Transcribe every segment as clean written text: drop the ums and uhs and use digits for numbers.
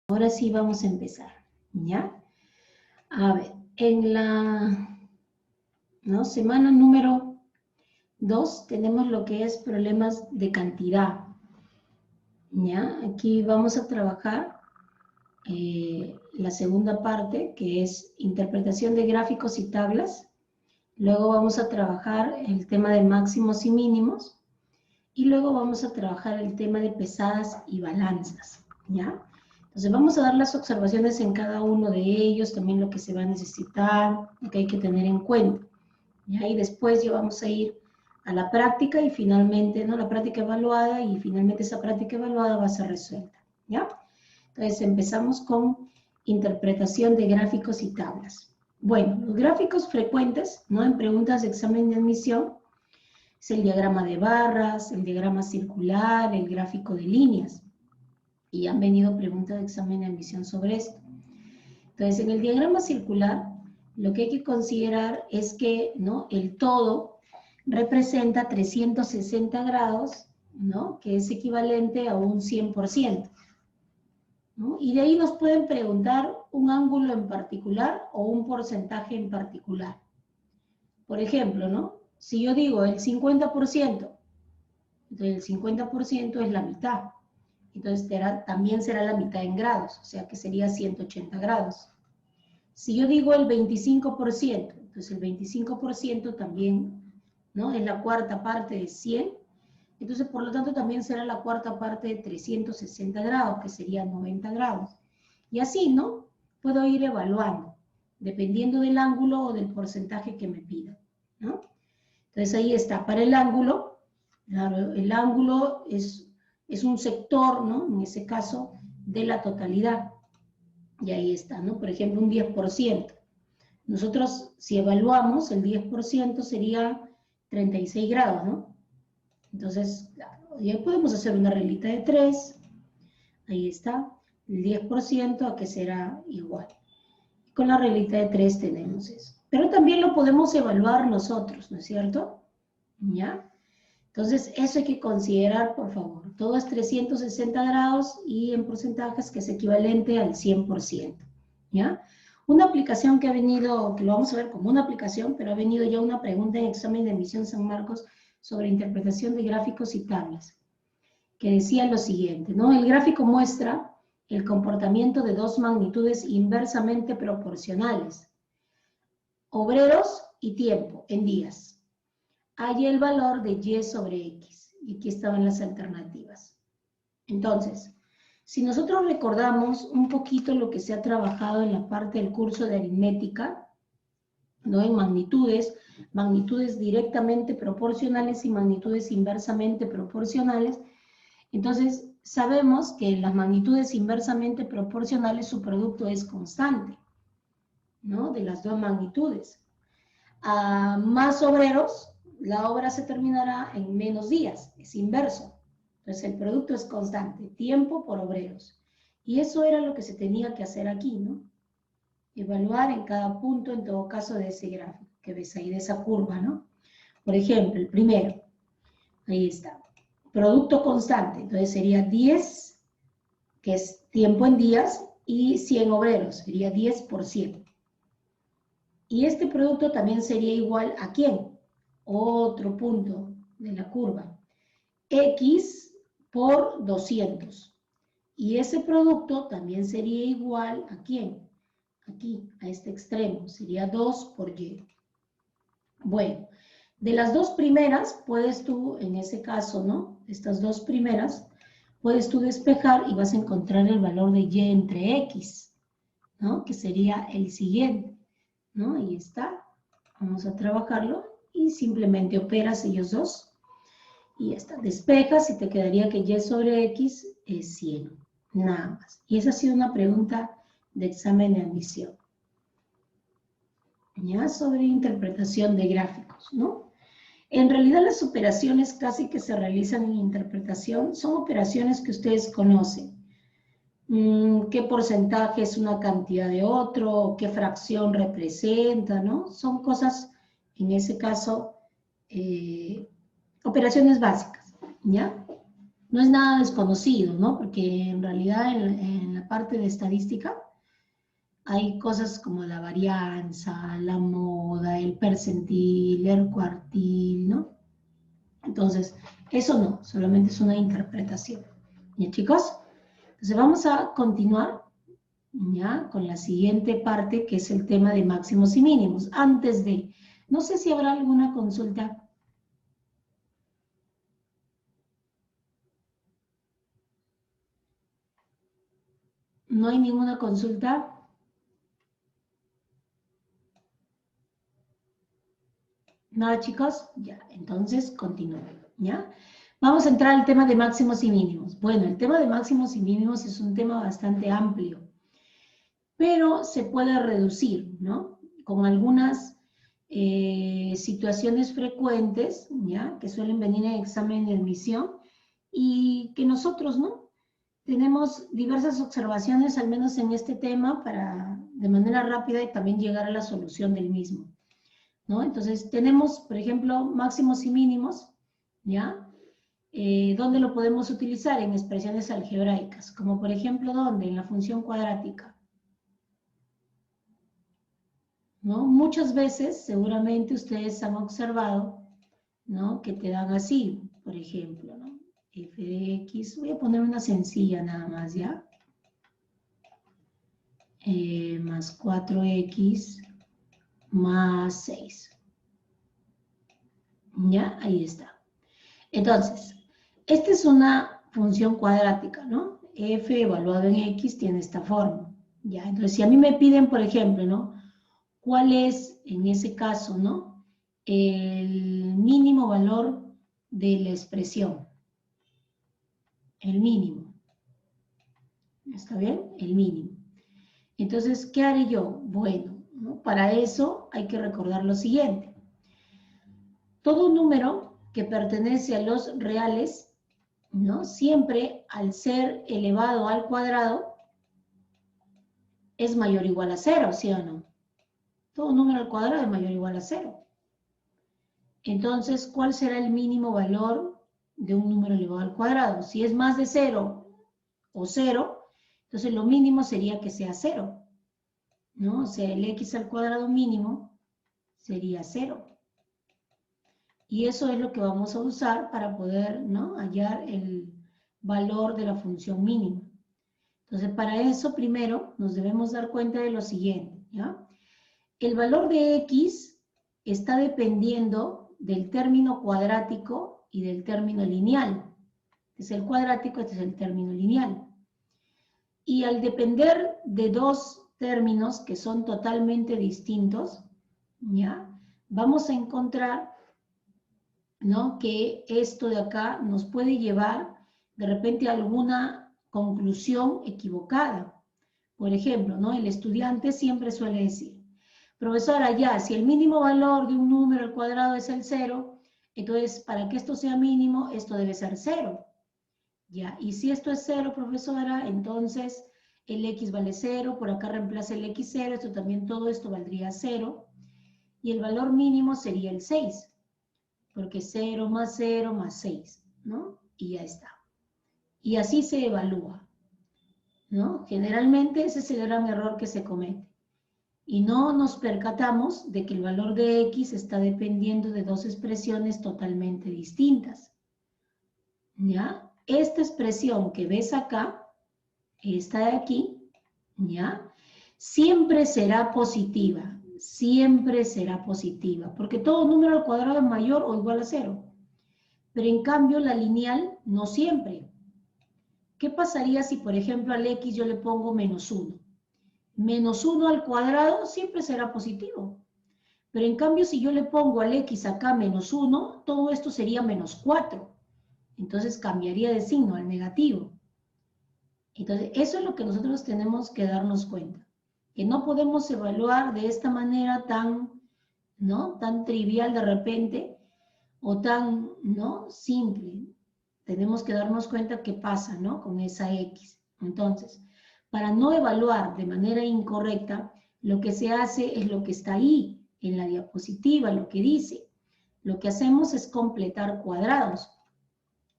Ahora sí vamos a empezar, ¿ya? A ver, en la semana número 2 tenemos lo que es problemas de cantidad, ¿ya? Aquí vamos a trabajar la segunda parte, que es interpretación de gráficos y tablas. Luego vamos a trabajar el tema de máximos y mínimos. Y luego vamos a trabajar el tema de pesadas y balanzas, ¿ya? Entonces vamos a dar las observaciones en cada uno de ellos, también lo que se va a necesitar, lo que hay que tener en cuenta, ¿ya? Y después ya vamos a ir a la práctica y finalmente, ¿no? La práctica evaluada y finalmente esa práctica evaluada va a ser resuelta, ¿ya? Entonces empezamos con interpretación de gráficos y tablas. Bueno, los gráficos frecuentes, ¿no? En preguntas de examen de admisión, es el diagrama de barras, el diagrama circular, el gráfico de líneas. Y han venido preguntas de examen de admisión sobre esto. Entonces, en el diagrama circular, lo que hay que considerar es que, ¿no?, el todo representa 360 grados, ¿no?, que es equivalente a un 100%. ¿No? Y de ahí nos pueden preguntar un ángulo en particular o un porcentaje en particular. Por ejemplo, ¿no? Si yo digo el 50%, entonces el 50% es la mitad. Entonces también será la mitad en grados, o sea que sería 180 grados. Si yo digo el 25%, entonces el 25% también, ¿no?, es la cuarta parte de 100, entonces por lo tanto también será la cuarta parte de 360 grados, que sería 90 grados. Y así, ¿no? Puedo ir evaluando, dependiendo del ángulo o del porcentaje que me pidan, ¿no? Entonces ahí está, para el ángulo, claro, el ángulo es un sector, ¿no?, en ese caso, de la totalidad. Y ahí está, ¿no? Por ejemplo, un 10%. Nosotros, si evaluamos, el 10% sería 36 grados, ¿no? Entonces, claro, ya podemos hacer una reglita de 3. Ahí está, el 10% a que será igual. Con la reglita de 3 tenemos eso. Pero también lo podemos evaluar nosotros, ¿no es cierto? ¿Ya? Entonces, eso hay que considerar, por favor. Todo es 360 grados y en porcentajes que es equivalente al 100%. ¿Ya? Una aplicación que ha venido, que lo vamos a ver como una aplicación, pero ha venido ya una pregunta en examen de admisión San Marcos sobre interpretación de gráficos y tablas, que decía lo siguiente, ¿no? El gráfico muestra el comportamiento de dos magnitudes inversamente proporcionales, obreros y tiempo, en días. Hay el valor de y sobre x, y aquí estaban las alternativas. Entonces, si nosotros recordamos un poquito lo que se ha trabajado en la parte del curso de aritmética, ¿no?, en magnitudes, magnitudes directamente proporcionales y magnitudes inversamente proporcionales, entonces sabemos que en las magnitudes inversamente proporcionales su producto es constante, ¿no?, de las dos magnitudes. A más obreros, la obra se terminará en menos días, es inverso. Entonces el producto es constante, tiempo por obreros. Y eso era lo que se tenía que hacer aquí, ¿no? Evaluar en cada punto, en todo caso, de ese gráfico que ves ahí, de esa curva, ¿no? Por ejemplo, el primero, ahí está, producto constante, entonces sería 10, que es tiempo en días, y 100 obreros, sería 10%. Y este producto también sería igual a ¿quién? Otro punto de la curva. X por 200. Y ese producto también sería igual a ¿quién? Aquí, a este extremo. Sería 2 por Y. Bueno, de las dos primeras, puedes tú, en ese caso, ¿no?, estas dos primeras, puedes tú despejar y vas a encontrar el valor de Y entre X, ¿no?, que sería el siguiente, ¿no? Ahí está. Vamos a trabajarlo y simplemente operas ellos dos y ya está. Despejas y te quedaría que Y sobre X es 100, nada más. Y esa ha sido una pregunta de examen de admisión, ya, sobre interpretación de gráficos, ¿no? En realidad las operaciones casi que se realizan en interpretación son operaciones que ustedes conocen. ¿Qué porcentaje es una cantidad de otro? ¿Qué fracción representa? ¿No? Son cosas, en ese caso, operaciones básicas, ¿ya? no es nada desconocido, ¿no? Porque en realidad en la parte de estadística hay cosas como la varianza, la moda, el percentil, el cuartil, ¿no? Entonces, eso no, solamente es una interpretación. ¿Ya, chicos? Entonces vamos a continuar ya con la siguiente parte, que es el tema de máximos y mínimos. Antes de, no sé si habrá alguna consulta. ¿No hay ninguna consulta? Nada, chicos, ya, entonces continúo, ¿ya? Vamos a entrar al tema de máximos y mínimos. Bueno, el tema de máximos y mínimos es un tema bastante amplio, pero se puede reducir, ¿no? Con algunas situaciones frecuentes, ¿ya? Que suelen venir en examen de admisión y que nosotros, ¿no? Tenemos diversas observaciones, al menos en este tema, para de manera rápida y también llegar a la solución del mismo, ¿no? Entonces, tenemos, por ejemplo, máximos y mínimos, ¿ya? ¿Dónde lo podemos utilizar? En expresiones algebraicas, como por ejemplo, ¿dónde? En la función cuadrática, ¿no? Muchas veces, seguramente ustedes han observado, ¿no? Que te dan así, por ejemplo, ¿no? F de X, voy a poner una sencilla nada más, ¿ya? Más 4X más 6. ¿Ya? Ahí está. Entonces, esta es una función cuadrática, ¿no? F evaluado en X tiene esta forma. ¿Ya? Entonces, si a mí me piden, por ejemplo, ¿no? ¿Cuál es, en ese caso, ¿no? El mínimo valor de la expresión. El mínimo. ¿Está bien? El mínimo. Entonces, ¿qué haré yo? Bueno, ¿no? Para eso hay que recordar lo siguiente. Todo número que pertenece a los reales, ¿no? Siempre al ser elevado al cuadrado es mayor o igual a 0, ¿sí o no? Todo número al cuadrado es mayor o igual a 0. Entonces, ¿cuál será el mínimo valor de un número elevado al cuadrado? Si es más de 0 o 0, entonces lo mínimo sería que sea 0, ¿no? O sea, el x al cuadrado mínimo sería 0. Y eso es lo que vamos a usar para poder, ¿no? Hallar el valor de la función mínima. Entonces, para eso primero nos debemos dar cuenta de lo siguiente, ¿ya? El valor de x está dependiendo del término cuadrático y del término lineal. Este es el cuadrático, este es el término lineal. Y al depender de dos términos que son totalmente distintos, ¿ya? Vamos a encontrar, ¿no? Que esto de acá nos puede llevar de repente a alguna conclusión equivocada. Por ejemplo, ¿no? El estudiante siempre suele decir, profesora, ya, si el mínimo valor de un número al cuadrado es el 0, entonces para que esto sea mínimo, esto debe ser 0. Ya, y si esto es 0, profesora, entonces el x vale 0, por acá reemplaza el x 0, esto también, todo esto valdría 0, y el valor mínimo sería el 6. Porque 0 más 6, ¿no? Y ya está. Y así se evalúa, ¿no? Generalmente ese es el gran error que se comete. Y no nos percatamos de que el valor de x está dependiendo de dos expresiones totalmente distintas, ¿ya? Esta expresión que ves acá, esta de aquí, ¿ya? Siempre será positiva, porque todo número al cuadrado es mayor o igual a 0. Pero en cambio la lineal no siempre. ¿Qué pasaría si, por ejemplo, al x yo le pongo menos 1? Menos 1 al cuadrado siempre será positivo. Pero en cambio, si yo le pongo al x acá menos 1, todo esto sería menos 4. Entonces cambiaría de signo al negativo. Entonces, eso es lo que nosotros tenemos que darnos cuenta. Que no podemos evaluar de esta manera tan, ¿no? Tan trivial de repente, o tan, ¿no? Simple. Tenemos que darnos cuenta qué pasa, ¿no? Con esa X. Entonces, para no evaluar de manera incorrecta, lo que se hace es lo que está ahí, en la diapositiva, lo que dice. Lo que hacemos es completar cuadrados.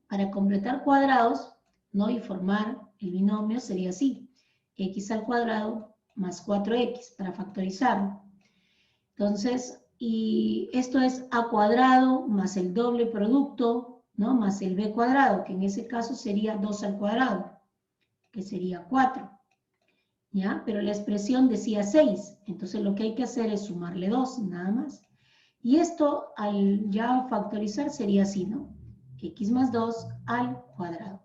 Para completar cuadrados, ¿no? Y formar el binomio sería así. X al cuadrado más 4x para factorizarlo. Entonces, y esto es a cuadrado más el doble producto, ¿no? Más el b cuadrado, que en ese caso sería 2 al cuadrado, que sería 4. ¿Ya? Pero la expresión decía 6. Entonces lo que hay que hacer es sumarle 2, nada más. Y esto al ya factorizar sería así, ¿no? X más 2 al cuadrado.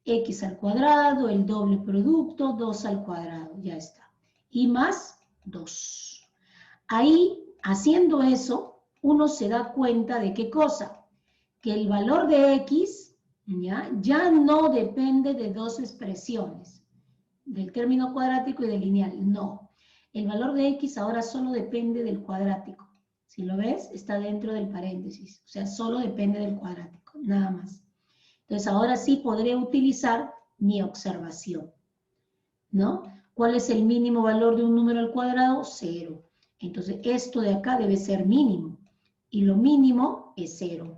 X al cuadrado, el doble producto, 2 al cuadrado, ya está. Y más 2. Ahí, haciendo eso, uno se da cuenta de qué cosa, que el valor de X ya no depende de dos expresiones, del término cuadrático y del lineal, no. El valor de X ahora solo depende del cuadrático. Si lo ves, está dentro del paréntesis, o sea, solo depende del cuadrático, nada más. Entonces, ahora sí podré utilizar mi observación, ¿no? ¿Cuál es el mínimo valor de un número al cuadrado? 0. Entonces, esto de acá debe ser mínimo. Y lo mínimo es 0.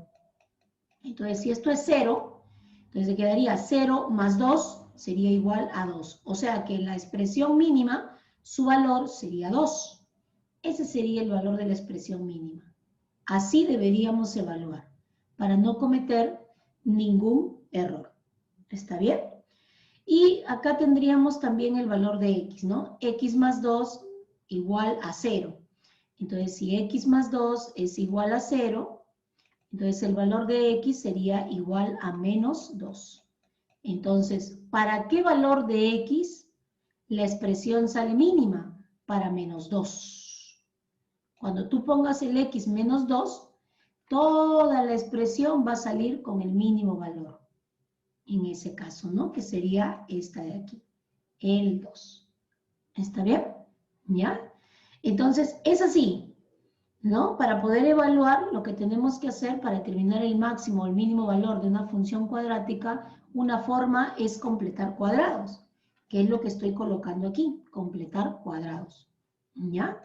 Entonces, si esto es 0, entonces quedaría 0 más 2 sería igual a 2. O sea que la expresión mínima, su valor sería 2. Ese sería el valor de la expresión mínima. Así deberíamos evaluar, para no cometer ningún error. ¿Está bien? Y acá tendríamos también el valor de x, ¿no? X más 2 igual a 0. Entonces, si x más 2 es igual a 0, entonces el valor de x sería igual a menos 2. Entonces, ¿para qué valor de x la expresión sale mínima? Para menos 2. Cuando tú pongas el x menos 2, toda la expresión va a salir con el mínimo valor. En ese caso, ¿no? Que sería esta de aquí, el 2. ¿Está bien? ¿Ya? Entonces, es así, ¿no? Para poder evaluar lo que tenemos que hacer para determinar el máximo o el mínimo valor de una función cuadrática, una forma es completar cuadrados, que es lo que estoy colocando aquí, completar cuadrados. ¿Ya?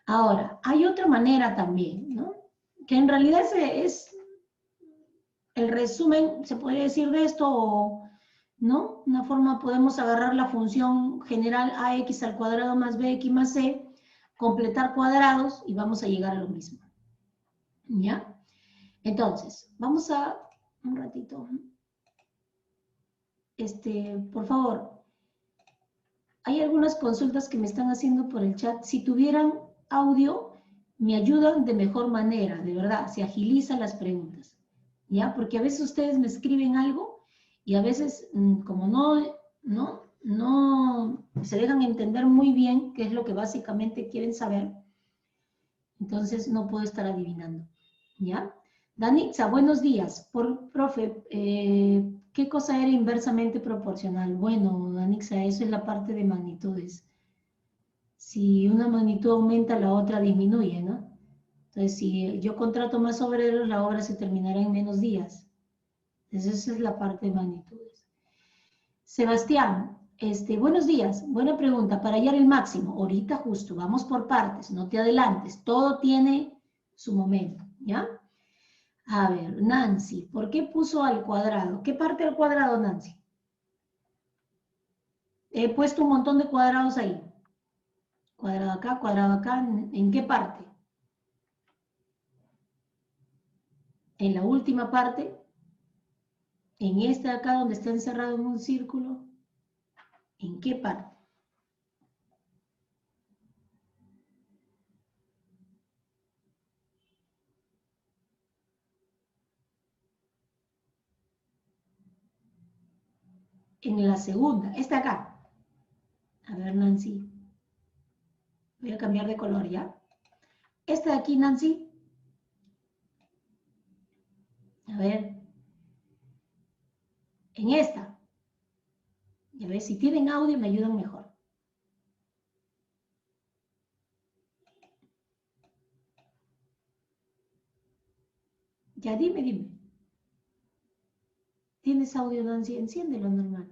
Ahora, hay otra manera también, ¿no? Que en realidad es el resumen, se podría decir de esto, o, ¿no? Una forma, podemos agarrar la función general ax al cuadrado más bx más c, completar cuadrados y vamos a llegar a lo mismo. ¿Ya? Entonces, vamos a, un ratito, por favor, hay algunas consultas que me están haciendo por el chat. Si tuvieran audio, me ayudan de mejor manera, de verdad, se agilizan las preguntas. ¿Ya? Porque a veces ustedes me escriben algo y a veces, como no se dejan entender muy bien qué es lo que básicamente quieren saber, entonces no puedo estar adivinando. ¿Ya? Danitza, buenos días. Profe, ¿qué cosa era inversamente proporcional? Bueno, Danitza, eso es la parte de magnitudes. Si una magnitud aumenta, la otra disminuye, ¿no? Entonces, si yo contrato más obreros, la obra se terminará en menos días. Entonces, esa es la parte de magnitudes. Sebastián, buenos días. Buena pregunta. Para hallar el máximo, ahorita justo, vamos por partes, no te adelantes. Todo tiene su momento, ¿ya? A ver, Nancy, ¿por qué puso al cuadrado? ¿Qué parte al cuadrado, Nancy? He puesto un montón de cuadrados ahí. Cuadrado acá. ¿En qué parte? En la última parte. En esta de acá donde está encerrado en un círculo. ¿En qué parte? En la segunda. Esta acá. A ver, Nancy. Voy a cambiar de color, ¿ya? Esta de aquí, Nancy. A ver. En esta. Ya ves, si tienen audio me ayudan mejor. Ya, dime. ¿Tienes audio, Nancy? Enciéndelo normal.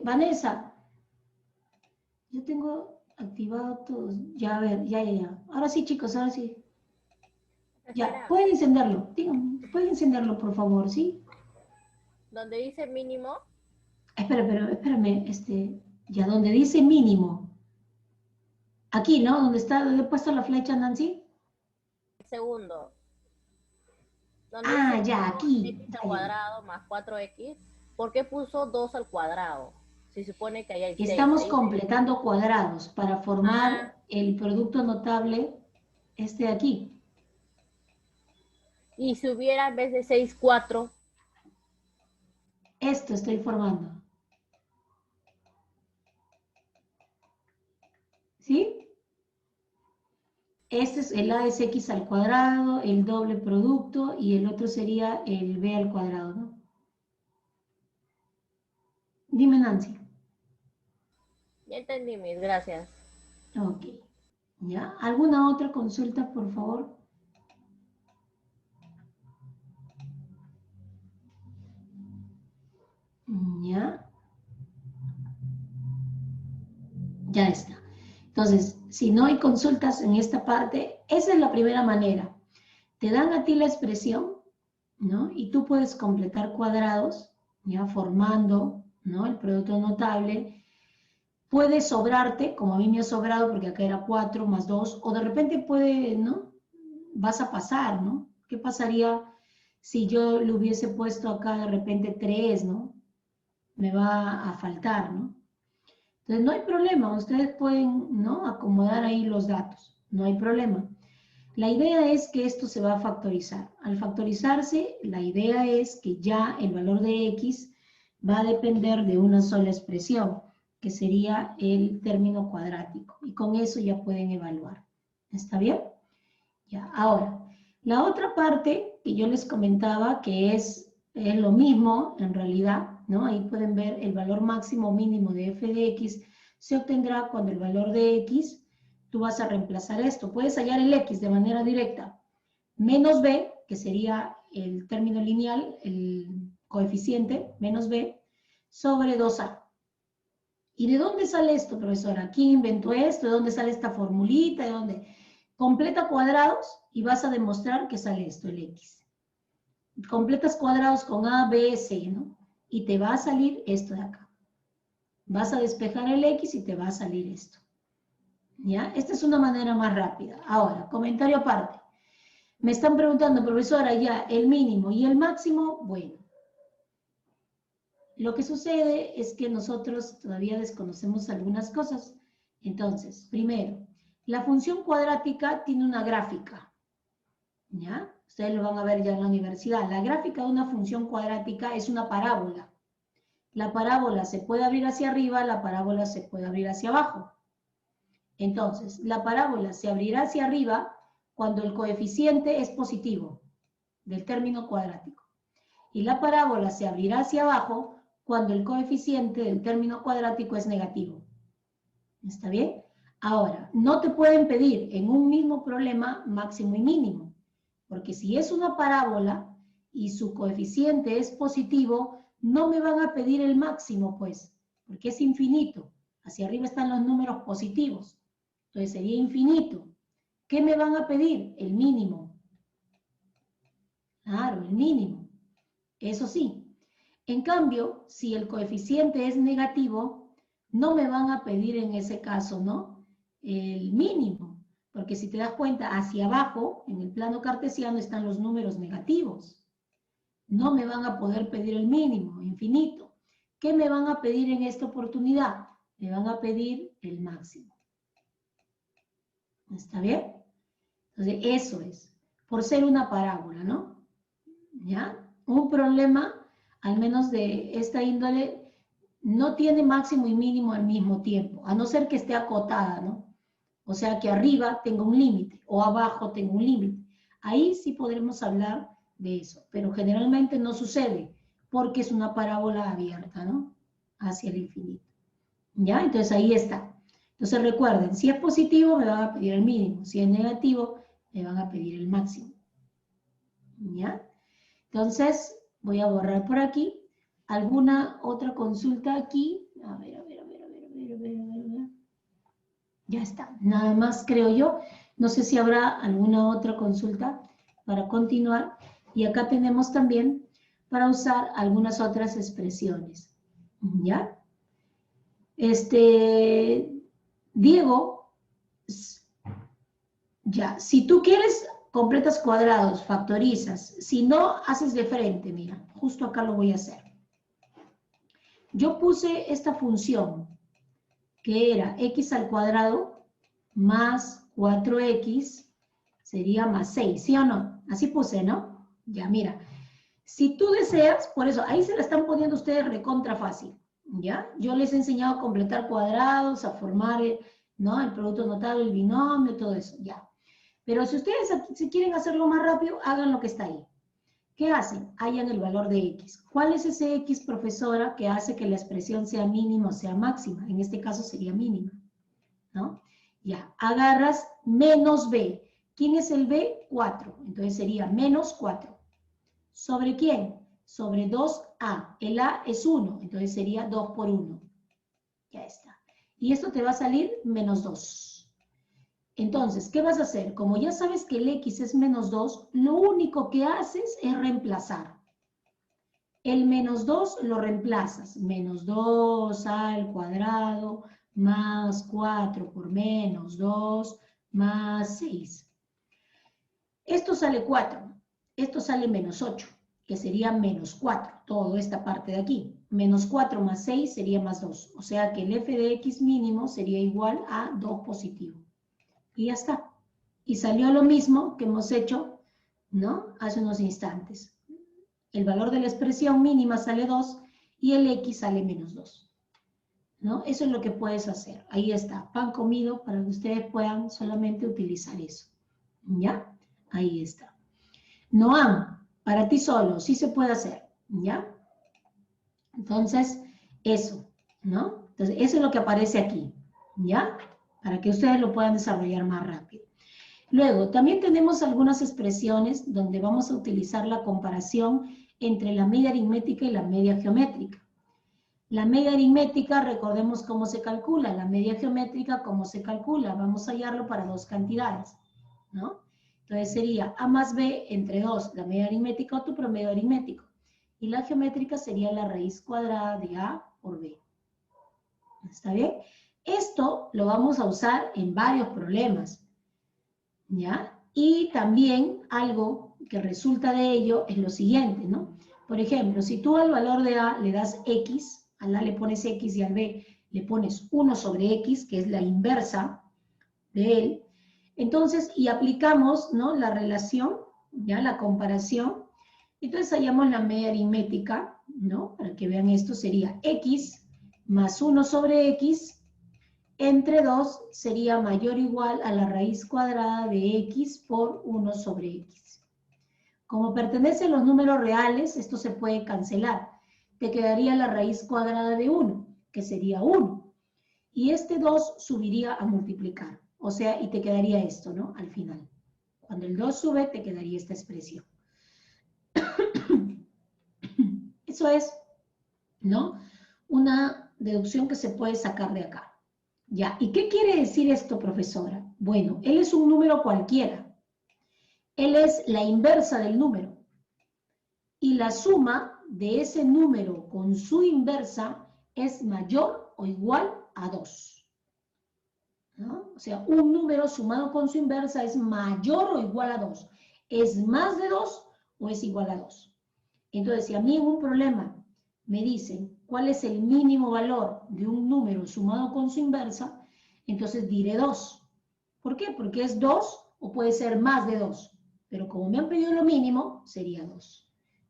Vanessa, yo tengo activado todos. Ya, a ver, ya. Ahora sí, chicos, ahora sí. Ya, Profesora, pueden encenderlo. Díganme, pueden encenderlo, por favor, ¿sí? donde dice mínimo, Espérame, ya donde dice mínimo. Aquí, ¿no? Donde he puesto la flecha, Nancy. el segundo, donde dice Ah, ya, mínimo aquí. x al Ya. cuadrado más 4x, ¿por qué puso 2 al cuadrado? Si supone que ahí hay 6 Estamos ahí. completando cuadrados para Ah, formar el producto notable de aquí. y si hubiera en vez de 6 4, Esto estoy formando. ¿Sí? Este es el A es X al cuadrado, el doble producto, y el otro sería el B al cuadrado, ¿no? Dime, Nancy. ya entendí, mis gracias. Ok. ¿Ya? ¿Alguna otra consulta, por favor? ¿Ya? Ya está. Entonces, si no hay consultas en esta parte, esa es la primera manera. Te dan a ti la expresión, ¿no? Y tú puedes completar cuadrados, ya formando, ¿no? El producto notable. Puede sobrarte, como a mí me ha sobrado, porque acá era 4 más 2, o de repente puede, ¿no? Vas a pasar, ¿no? ¿Qué pasaría si yo le hubiese puesto acá de repente 3, ¿no? Me va a faltar, ¿no? Entonces no hay problema, ustedes pueden, ¿no? Acomodar ahí los datos, no hay problema. La idea es que esto se va a factorizar. Al factorizarse, la idea es que ya el valor de x va a depender de una sola expresión, que sería el término cuadrático. Y con eso ya pueden evaluar. ¿Está bien? Ya, ahora, la otra parte que yo les comentaba, que es lo mismo en realidad, ¿no? Ahí pueden ver el valor máximo o mínimo de f de x se obtendrá cuando el valor de x, tú vas a reemplazar esto. Puedes hallar el x de manera directa, menos b, que sería el término lineal, el coeficiente, menos b, sobre 2a. ¿Y de dónde sale esto, profesora? ¿Quién inventó esto? ¿De dónde sale esta formulita? ¿De dónde? Completa cuadrados y vas a demostrar que sale esto, el x. Completas cuadrados con a, b, c, ¿no? Y te va a salir esto de acá. Vas a despejar el x y te va a salir esto. ¿Ya? Esta es una manera más rápida. Ahora, comentario aparte. Me están preguntando, profesora, ya, el mínimo y el máximo, bueno. Lo que sucede es que nosotros todavía desconocemos algunas cosas. Entonces, primero, la función cuadrática tiene una gráfica, ¿ya? Ustedes lo van a ver ya en la universidad. La gráfica de una función cuadrática es una parábola. La parábola se puede abrir hacia arriba, la parábola se puede abrir hacia abajo. Entonces, la parábola se abrirá hacia arriba cuando el coeficiente es positivo del término cuadrático. Y la parábola se abrirá hacia abajo cuando el coeficiente del término cuadrático es negativo. ¿Está bien? Ahora, no te pueden pedir en un mismo problema máximo y mínimo, porque si es una parábola y su coeficiente es positivo, no me van a pedir el máximo, pues, porque es infinito. Hacia arriba están los números positivos. Entonces sería infinito. ¿Qué me van a pedir? El mínimo. Claro, el mínimo. Eso sí. En cambio, si el coeficiente es negativo, no me van a pedir en ese caso, ¿no? El mínimo. Porque si te das cuenta, hacia abajo, en el plano cartesiano, están los números negativos. No me van a poder pedir el mínimo, infinito. ¿Qué me van a pedir en esta oportunidad? Me van a pedir el máximo. ¿Está bien? Entonces, eso es, por ser una parábola, ¿no? ¿Ya? Un problema, al menos de esta índole, no tiene máximo y mínimo al mismo tiempo, a no ser que esté acotada, ¿no? O sea, que arriba tenga un límite o abajo tenga un límite. Ahí sí podremos hablar de eso, pero generalmente no sucede porque es una parábola abierta, ¿no? Hacia el infinito. ¿Ya? Entonces ahí está. Entonces recuerden, si es positivo me van a pedir el mínimo, si es negativo me van a pedir el máximo. ¿Ya? Entonces voy a borrar por aquí. ¿Alguna otra consulta aquí? A ver. Ya está, nada más creo yo. No sé si habrá alguna otra consulta para continuar. Y acá tenemos también para usar algunas otras expresiones. ¿Ya? Diego, ya, si tú quieres, completas cuadrados, factorizas. Si no, haces de frente, mira, justo acá lo voy a hacer. Yo puse esta función, que era x al cuadrado más 4x sería más 6, ¿sí o no? Así puse, ¿no? Ya, mira. Si tú deseas, por eso, ahí se la están poniendo ustedes recontra fácil, ¿ya? Yo les he enseñado a completar cuadrados, a formar, ¿no? El producto notable, el binomio, todo eso, ya. Pero si ustedes si quieren hacerlo más rápido, hagan lo que está ahí. ¿Qué hacen? Hallan el valor de x. ¿Cuál es ese x, profesora, que hace que la expresión sea mínima o sea máxima? En este caso sería mínima, ¿no? Ya, agarras menos b. ¿Quién es el b? 4. Entonces sería menos 4. ¿Sobre quién? Sobre 2a. El a es 1, entonces sería 2 por 1. Ya está. Y esto te va a salir menos 2. Entonces, ¿qué vas a hacer? Como ya sabes que el x es menos 2, lo único que haces es reemplazar. El menos 2 lo reemplazas. Menos 2 al cuadrado más 4 por menos 2 más 6. Esto sale 4. Esto sale menos 8, que sería menos 4. Toda esta parte de aquí. Menos 4 más 6 sería más 2. O sea que el f de x mínimo sería igual a 2 positivo. Y ya está. Y salió lo mismo que hemos hecho, ¿no? Hace unos instantes. El valor de la expresión mínima sale 2 y el x sale menos 2. ¿No? Eso es lo que puedes hacer. Ahí está, pan comido para que ustedes puedan solamente utilizar eso. ¿Ya? Ahí está. Noam, para ti solo, sí se puede hacer. ¿Ya? Entonces, eso, ¿no? Entonces, eso es lo que aparece aquí. ¿Ya? Para que ustedes lo puedan desarrollar más rápido. Luego, también tenemos algunas expresiones donde vamos a utilizar la comparación entre la media aritmética y la media geométrica. La media aritmética, recordemos cómo se calcula. La media geométrica, cómo se calcula. Vamos a hallarlo para dos cantidades, ¿no? Entonces sería a más b entre 2, la media aritmética o tu promedio aritmético. Y la geométrica sería la raíz cuadrada de a por b. ¿Está bien? Esto lo vamos a usar en varios problemas, ¿ya? Y también algo que resulta de ello es lo siguiente, ¿no? Por ejemplo, si tú al valor de a le das x, al a le pones x y al b le pones 1 sobre x, que es la inversa de él, entonces, y aplicamos, ¿no? La relación, ¿ya? La comparación, entonces hallamos la media aritmética, ¿no? Para que vean esto, sería x más 1 sobre x entre 2 sería mayor o igual a la raíz cuadrada de x por 1 sobre x. Como pertenece a los números reales, esto se puede cancelar. Te quedaría la raíz cuadrada de 1, que sería 1. Y este 2 subiría a multiplicar. O sea, y te quedaría esto, ¿no? Al final. Cuando el 2 sube, te quedaría esta expresión. Eso es, ¿no? Una deducción que se puede sacar de acá. Ya, ¿y qué quiere decir esto, profesora? Bueno, él es un número cualquiera. Él es la inversa del número. Y la suma de ese número con su inversa es mayor o igual a 2. ¿No? O sea, un número sumado con su inversa es mayor o igual a 2. ¿Es más de 2 o es igual a 2? Entonces, si a mí en un problema me dicen cuál es el mínimo valor de un número sumado con su inversa, entonces diré 2. ¿Por qué? Porque es 2 o puede ser más de 2. Pero como me han pedido lo mínimo, sería 2.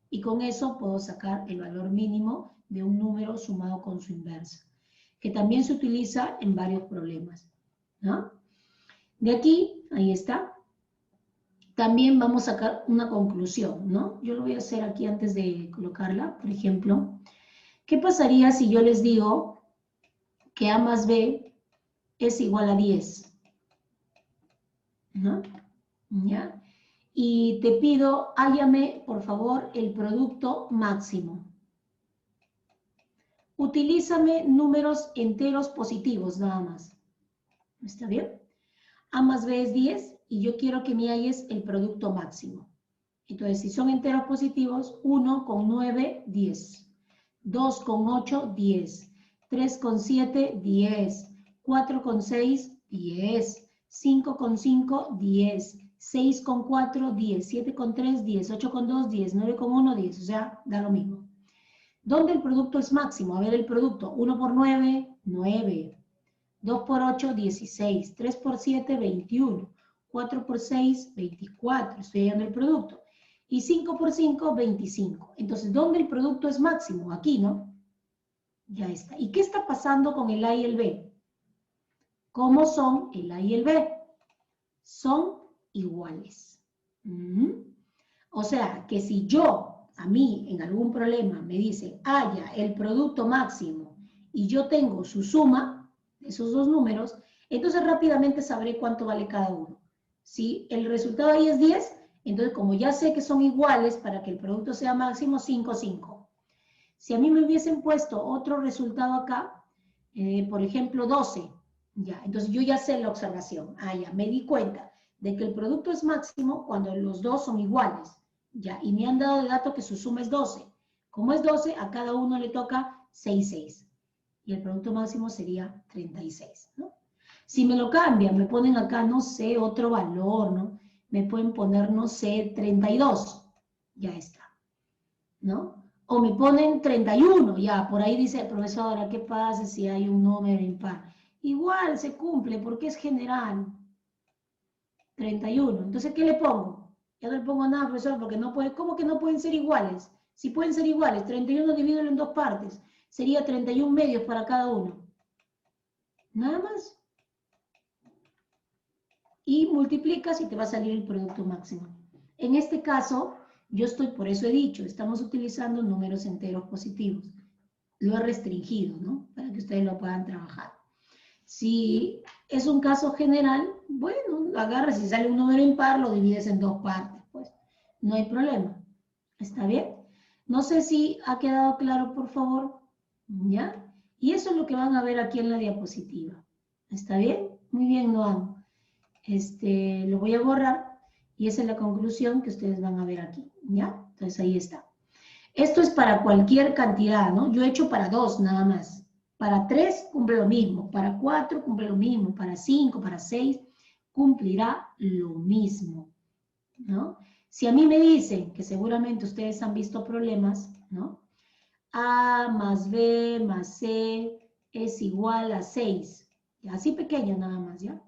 Y con eso puedo sacar el valor mínimo de un número sumado con su inversa, que también se utiliza en varios problemas, ¿no? De aquí, ahí está. También vamos a sacar una conclusión, ¿no? Yo lo voy a hacer aquí antes de colocarla, por ejemplo. ¿Qué pasaría si yo les digo que A más B es igual a 10? ¿No? ¿Ya? Y te pido, hállame, por favor, el producto máximo. utilízame números enteros positivos nada más. ¿Está bien? A más B es 10 y yo quiero que me halles el producto máximo. Entonces, si son enteros positivos, 1 con 9, 10. 2 con 8, 10. 3 con 7, 10. 4 con 6, 10. 5 con 5, 10. 6 con 4, 10. 7 con 3, 10. 8 con 2, 10. 9 con 1, 10. O sea, da lo mismo. ¿Dónde el producto es máximo? A ver el producto. 1 por 9, 9. 2 por 8, 16. 3 por 7, 21. 4 por 6, 24. Estoy hallando el producto. Y 5 por 5, 25. Entonces, ¿dónde el producto es máximo? Aquí, ¿no? Ya está. ¿Y qué está pasando con el A y el B? ¿Cómo son el A y el B? Son iguales. O sea, que si a mí, en algún problema me dicen, haya el producto máximo y yo tengo su suma, esos dos números, entonces rápidamente sabré cuánto vale cada uno. Si el resultado ahí es 10, entonces como ya sé que son iguales para que el producto sea máximo, 5, 5. Si a mí me hubiesen puesto otro resultado acá, por ejemplo 12, ya, entonces yo ya sé la observación. Ya, me di cuenta de que el producto es máximo cuando los dos son iguales. Ya, y me han dado de dato que su suma es 12. Como es 12, a cada uno le toca 6, 6. Y el producto máximo sería 36, ¿no? Si me lo cambian, me ponen acá, no sé, otro valor, ¿no? Me pueden poner, no sé, 32. Ya está, ¿no? O me ponen 31, ya, por ahí dice, profesora, ¿qué pasa si hay un número impar? Igual se cumple porque es general. 31. Entonces, ¿qué le pongo? Ya no le pongo nada, profesor, porque no puede. ¿Cómo que no pueden ser iguales? Si pueden ser iguales, 31 divídelo en dos partes. Sería 31 medios para cada uno. Nada más. Y multiplicas y te va a salir el producto máximo. En este caso, por eso he dicho, estamos utilizando números enteros positivos. Lo he restringido, ¿no? Para que ustedes lo puedan trabajar. Si es un caso general, bueno, agarras y sale un número impar, lo divides en dos partes, pues no hay problema. ¿Está bien? No sé si ha quedado claro, por favor. ¿Ya? Y eso es lo que van a ver aquí en la diapositiva. ¿Está bien? Muy bien, Noam. Lo voy a borrar y esa es la conclusión que ustedes van a ver aquí. ¿Ya? Entonces ahí está. Esto es para cualquier cantidad, ¿no? Yo he hecho para 2 nada más. Para 3 cumple lo mismo, para 4 cumple lo mismo, para 5, para 6 cumplirá lo mismo, ¿no? Si a mí me dicen, que seguramente ustedes han visto problemas, ¿no? A más B más C es igual a 6, así pequeño nada más, ¿ya?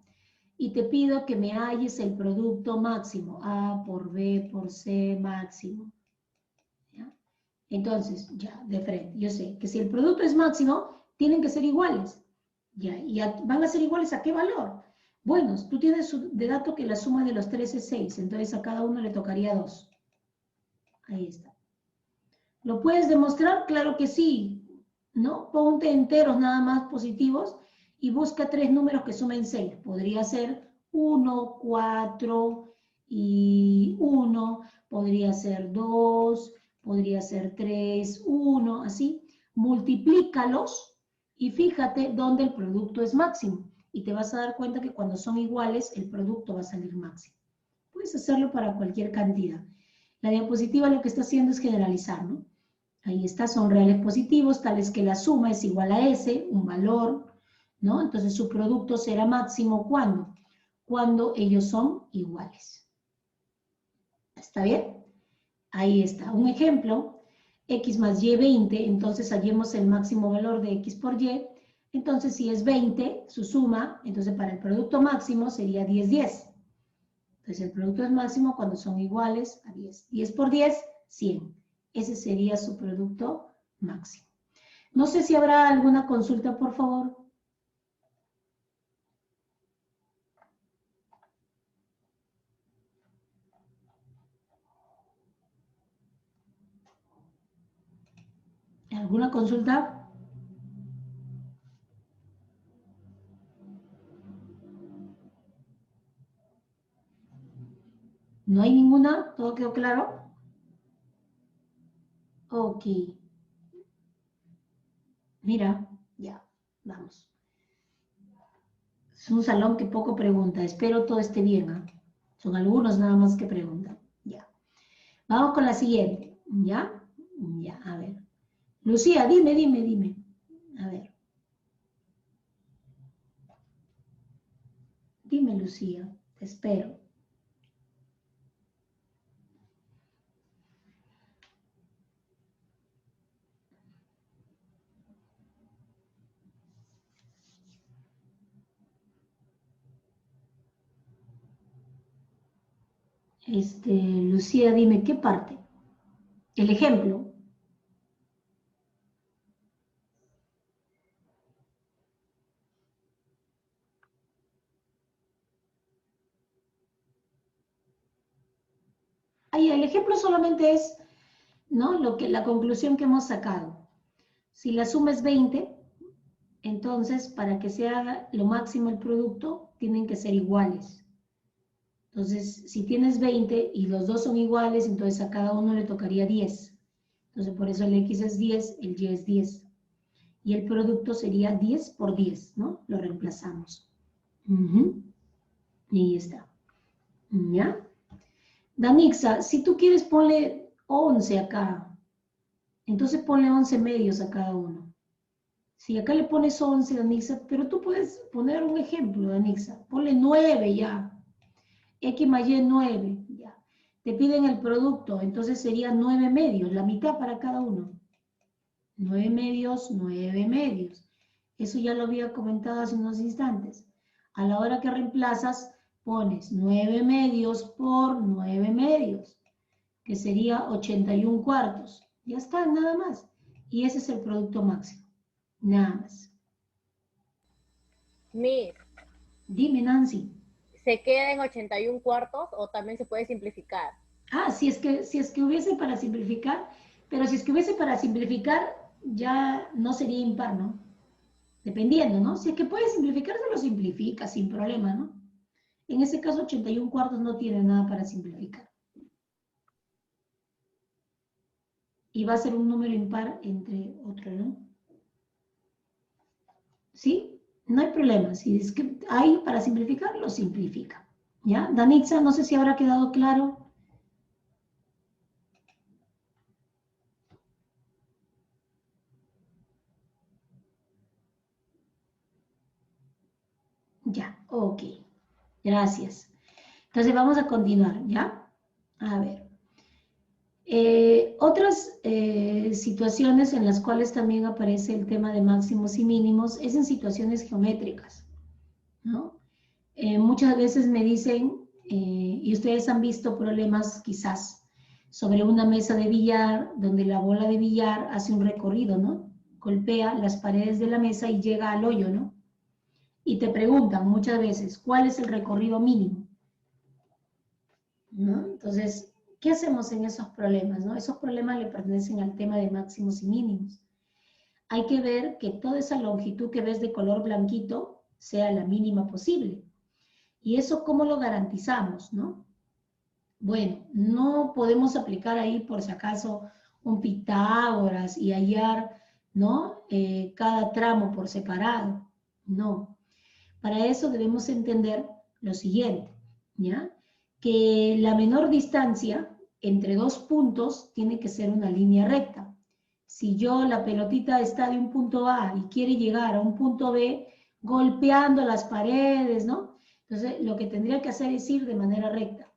Y te pido que me halles el producto máximo, A por B por C máximo. Entonces, ya, de frente, yo sé que si el producto es máximo, tienen que ser iguales. Ya, ¿y van a ser iguales a qué valor? Bueno, tú tienes de dato que la suma de los tres es 6, entonces a cada uno le tocaría 2. Ahí está. ¿Lo puedes demostrar? Claro que sí, ¿no? Ponte enteros nada más positivos y busca 3 números que sumen 6. Podría ser 1, 4 y 1, podría ser 2, podría ser 3, 1, así. Multiplícalos y fíjate dónde el producto es máximo. Y te vas a dar cuenta que cuando son iguales, el producto va a salir máximo. Puedes hacerlo para cualquier cantidad. La diapositiva lo que está haciendo es generalizar, ¿no? Ahí está, son reales positivos, tales que la suma es igual a S, un valor, ¿no? Entonces su producto será máximo, ¿cuándo? Cuando ellos son iguales. ¿Está bien? Ahí está. Un ejemplo, x más y 20, entonces hallemos el máximo valor de x por y. Entonces, si es 20, su suma, entonces para el producto máximo sería 10, 10. Entonces, el producto es máximo cuando son iguales a 10. 10 por 10, 100. Ese sería su producto máximo. No sé si habrá alguna consulta, por favor. ¿Alguna consulta? ¿No hay ninguna? ¿Todo quedó claro? Ok. Mira, ya, vamos. Es un salón que poco pregunta. Espero todo esté bien, ¿ah? Son algunos nada más que preguntan. Ya. Vamos con la siguiente. ¿Ya? Ya, a ver. Lucía, dime. A ver. Dime, Lucía. Te espero. Lucía, dime, ¿qué parte? El ejemplo. Ahí, el ejemplo solamente es, ¿no? La conclusión que hemos sacado. Si la suma es 20, entonces para que se haga lo máximo el producto, tienen que ser iguales. Entonces, si tienes 20 y los dos son iguales, entonces a cada uno le tocaría 10. Entonces, por eso el X es 10, el Y es 10. Y el producto sería 10 por 10, ¿no? Lo reemplazamos. Y ahí está. ¿Ya? Danixa, si tú quieres ponle 11 acá. Entonces ponle 11 medios a cada uno. Si acá le pones 11, Danixa, pero tú puedes poner un ejemplo, Danixa. Ponle 9 ya. X más Y 9, ya. Te piden el producto, entonces sería 9 medios, la mitad para cada uno. 9 medios, 9 medios. Eso ya lo había comentado hace unos instantes. A la hora que reemplazas, pones 9 medios por 9 medios, que sería 81 cuartos. Ya está, nada más. Y ese es el producto máximo. Nada más. Miss, Dime, Nancy. ¿se queda en 81 cuartos o también se puede simplificar? Ah, si es que hubiese para simplificar, pero si es que hubiese para simplificar, ya no sería impar, ¿no? Dependiendo, ¿no? Si es que puede simplificar, se lo simplifica sin problema, ¿no? En ese caso, 81 cuartos no tiene nada para simplificar. Y va a ser un número impar entre otro, ¿no? ¿Sí? No hay problema. Si es que hay para simplificar, lo simplifica. ¿Ya? Danitza, no sé si habrá quedado claro. Ya, ok. Gracias. Entonces vamos a continuar, ¿ya? A ver. Otras situaciones en las cuales también aparece el tema de máximos y mínimos es en situaciones geométricas, ¿no? Muchas veces me dicen, y ustedes han visto problemas quizás, sobre una mesa de billar, donde la bola de billar hace un recorrido, ¿no? Golpea las paredes de la mesa y llega al hoyo, ¿no? Y te preguntan muchas veces, ¿cuál es el recorrido mínimo? ¿No? Entonces, ¿qué hacemos en esos problemas? ¿No? Esos problemas le pertenecen al tema de máximos y mínimos. Hay que ver que toda esa longitud que ves de color blanquito sea la mínima posible. ¿Y eso cómo lo garantizamos? ¿No? Bueno, no podemos aplicar ahí por si acaso un Pitágoras y hallar, ¿no? Cada tramo por separado. No. Para eso debemos entender lo siguiente, ¿ya? Que la menor distancia entre dos puntos tiene que ser una línea recta. Si la pelotita está de un punto A y quiere llegar a un punto B, golpeando las paredes, ¿no? Entonces, lo que tendría que hacer es ir de manera recta.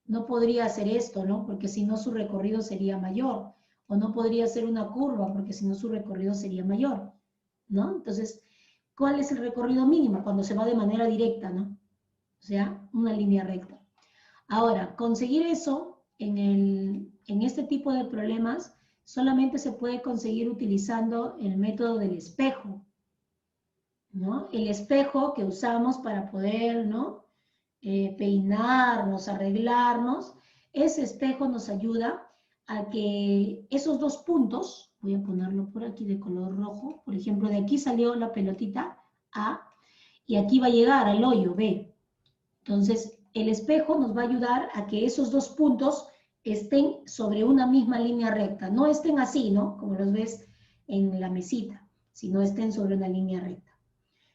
No podría hacer esto, ¿no? Porque si no su recorrido sería mayor. O no podría hacer una curva, porque si no su recorrido sería mayor, ¿no? Entonces, ¿cuál es el recorrido mínimo? Cuando se va de manera directa, ¿no? O sea, una línea recta. Ahora, conseguir eso en este tipo de problemas solamente se puede conseguir utilizando el método del espejo, ¿no? El espejo que usamos para poder, ¿no? Peinarnos, arreglarnos, ese espejo nos ayuda a que esos dos puntos, voy a ponerlo por aquí de color rojo, por ejemplo, de aquí salió la pelotita A y aquí va a llegar al hoyo B. Entonces, el espejo nos va a ayudar a que esos dos puntos estén sobre una misma línea recta, no estén así, ¿no? Como los ves en la mesita, si no estén sobre una línea recta.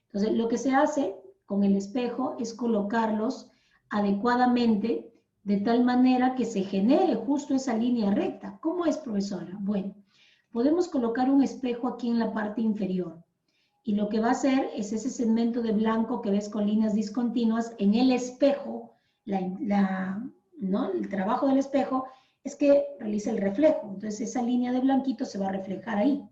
Entonces, lo que se hace con el espejo es colocarlos adecuadamente de tal manera que se genere justo esa línea recta. ¿Cómo es, profesora? Bueno, podemos colocar un espejo aquí en la parte inferior. Y lo que va a hacer es ese segmento de blanco que ves con líneas discontinuas en el espejo, ¿no? El trabajo del espejo es que realiza el reflejo. Entonces esa línea de blanquito se va a reflejar ahí.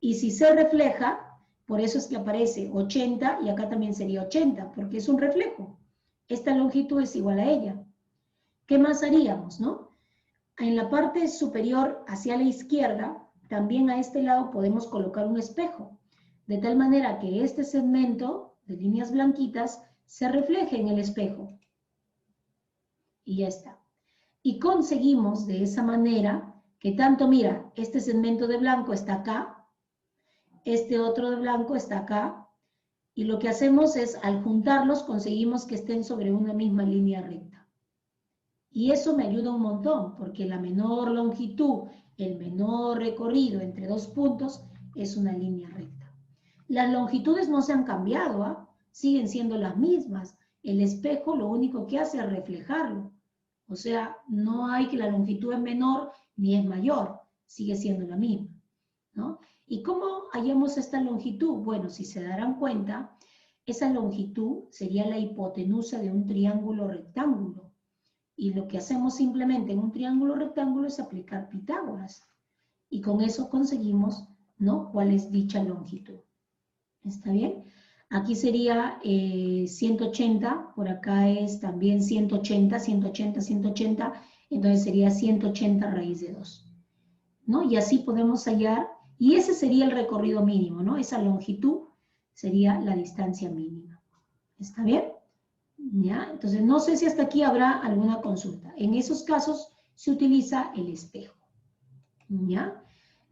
Y si se refleja, por eso es que aparece 80 y acá también sería 80, porque es un reflejo. Esta longitud es igual a ella. ¿Qué más haríamos, no? En la parte superior hacia la izquierda, también a este lado podemos colocar un espejo, de tal manera que este segmento de líneas blanquitas se refleje en el espejo. Y ya está. Y conseguimos de esa manera que tanto, mira, este segmento de blanco está acá, este otro de blanco está acá, y lo que hacemos es, al juntarlos, conseguimos que estén sobre una misma línea recta. Y eso me ayuda un montón, porque la menor longitud, el menor recorrido entre dos puntos, es una línea recta. Las longitudes no se han cambiado, ¿ah? Siguen siendo las mismas. El espejo lo único que hace es reflejarlo. O sea, no hay que la longitud es menor ni es mayor, sigue siendo la misma, ¿no? ¿Y cómo hallamos esta longitud? Bueno, si se darán cuenta, esa longitud sería la hipotenusa de un triángulo rectángulo. Y lo que hacemos simplemente en un triángulo rectángulo es aplicar Pitágoras. Y con eso conseguimos, ¿no?, cuál es dicha longitud. ¿Está bien? Aquí sería 180, por acá es también 180, 180, 180, entonces sería 180 raíz de 2, ¿no? Y así podemos hallar, y ese sería el recorrido mínimo, ¿no? Esa longitud sería la distancia mínima. ¿Está bien? ¿Ya? Entonces, no sé si hasta aquí habrá alguna consulta. En esos casos se utiliza el espejo. ¿Ya?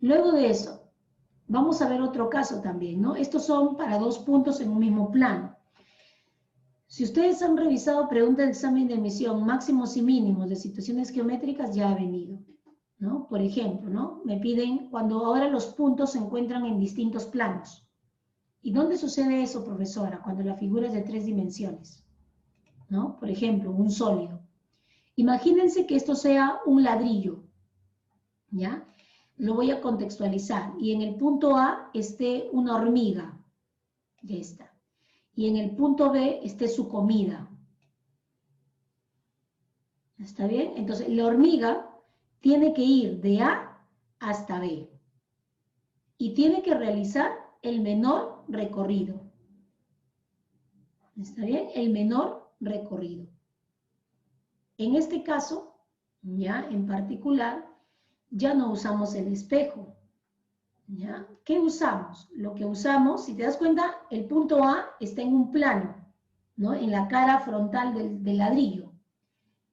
Luego de eso, vamos a ver otro caso también, ¿no? Estos son para dos puntos en un mismo plano. Si ustedes han revisado preguntas de examen de admisión, máximos y mínimos de situaciones geométricas, ya ha venido, ¿no? Por ejemplo, ¿no? Me piden cuando ahora los puntos se encuentran en distintos planos. ¿Y dónde sucede eso, profesora? Cuando la figura es de 3 dimensiones, ¿no? Por ejemplo, un sólido. Imagínense que esto sea un ladrillo, ¿ya? Lo voy a contextualizar. Y en el punto A esté una hormiga, ya está. Y en el punto B esté su comida. ¿Está bien? Entonces, la hormiga tiene que ir de A hasta B. Y tiene que realizar el menor recorrido. ¿Está bien? El menor recorrido. En este caso, ya en particular, ya no usamos el espejo. ¿Ya? ¿Qué usamos? Lo que usamos, si te das cuenta, el punto A está en un plano, ¿no? En la cara frontal del ladrillo.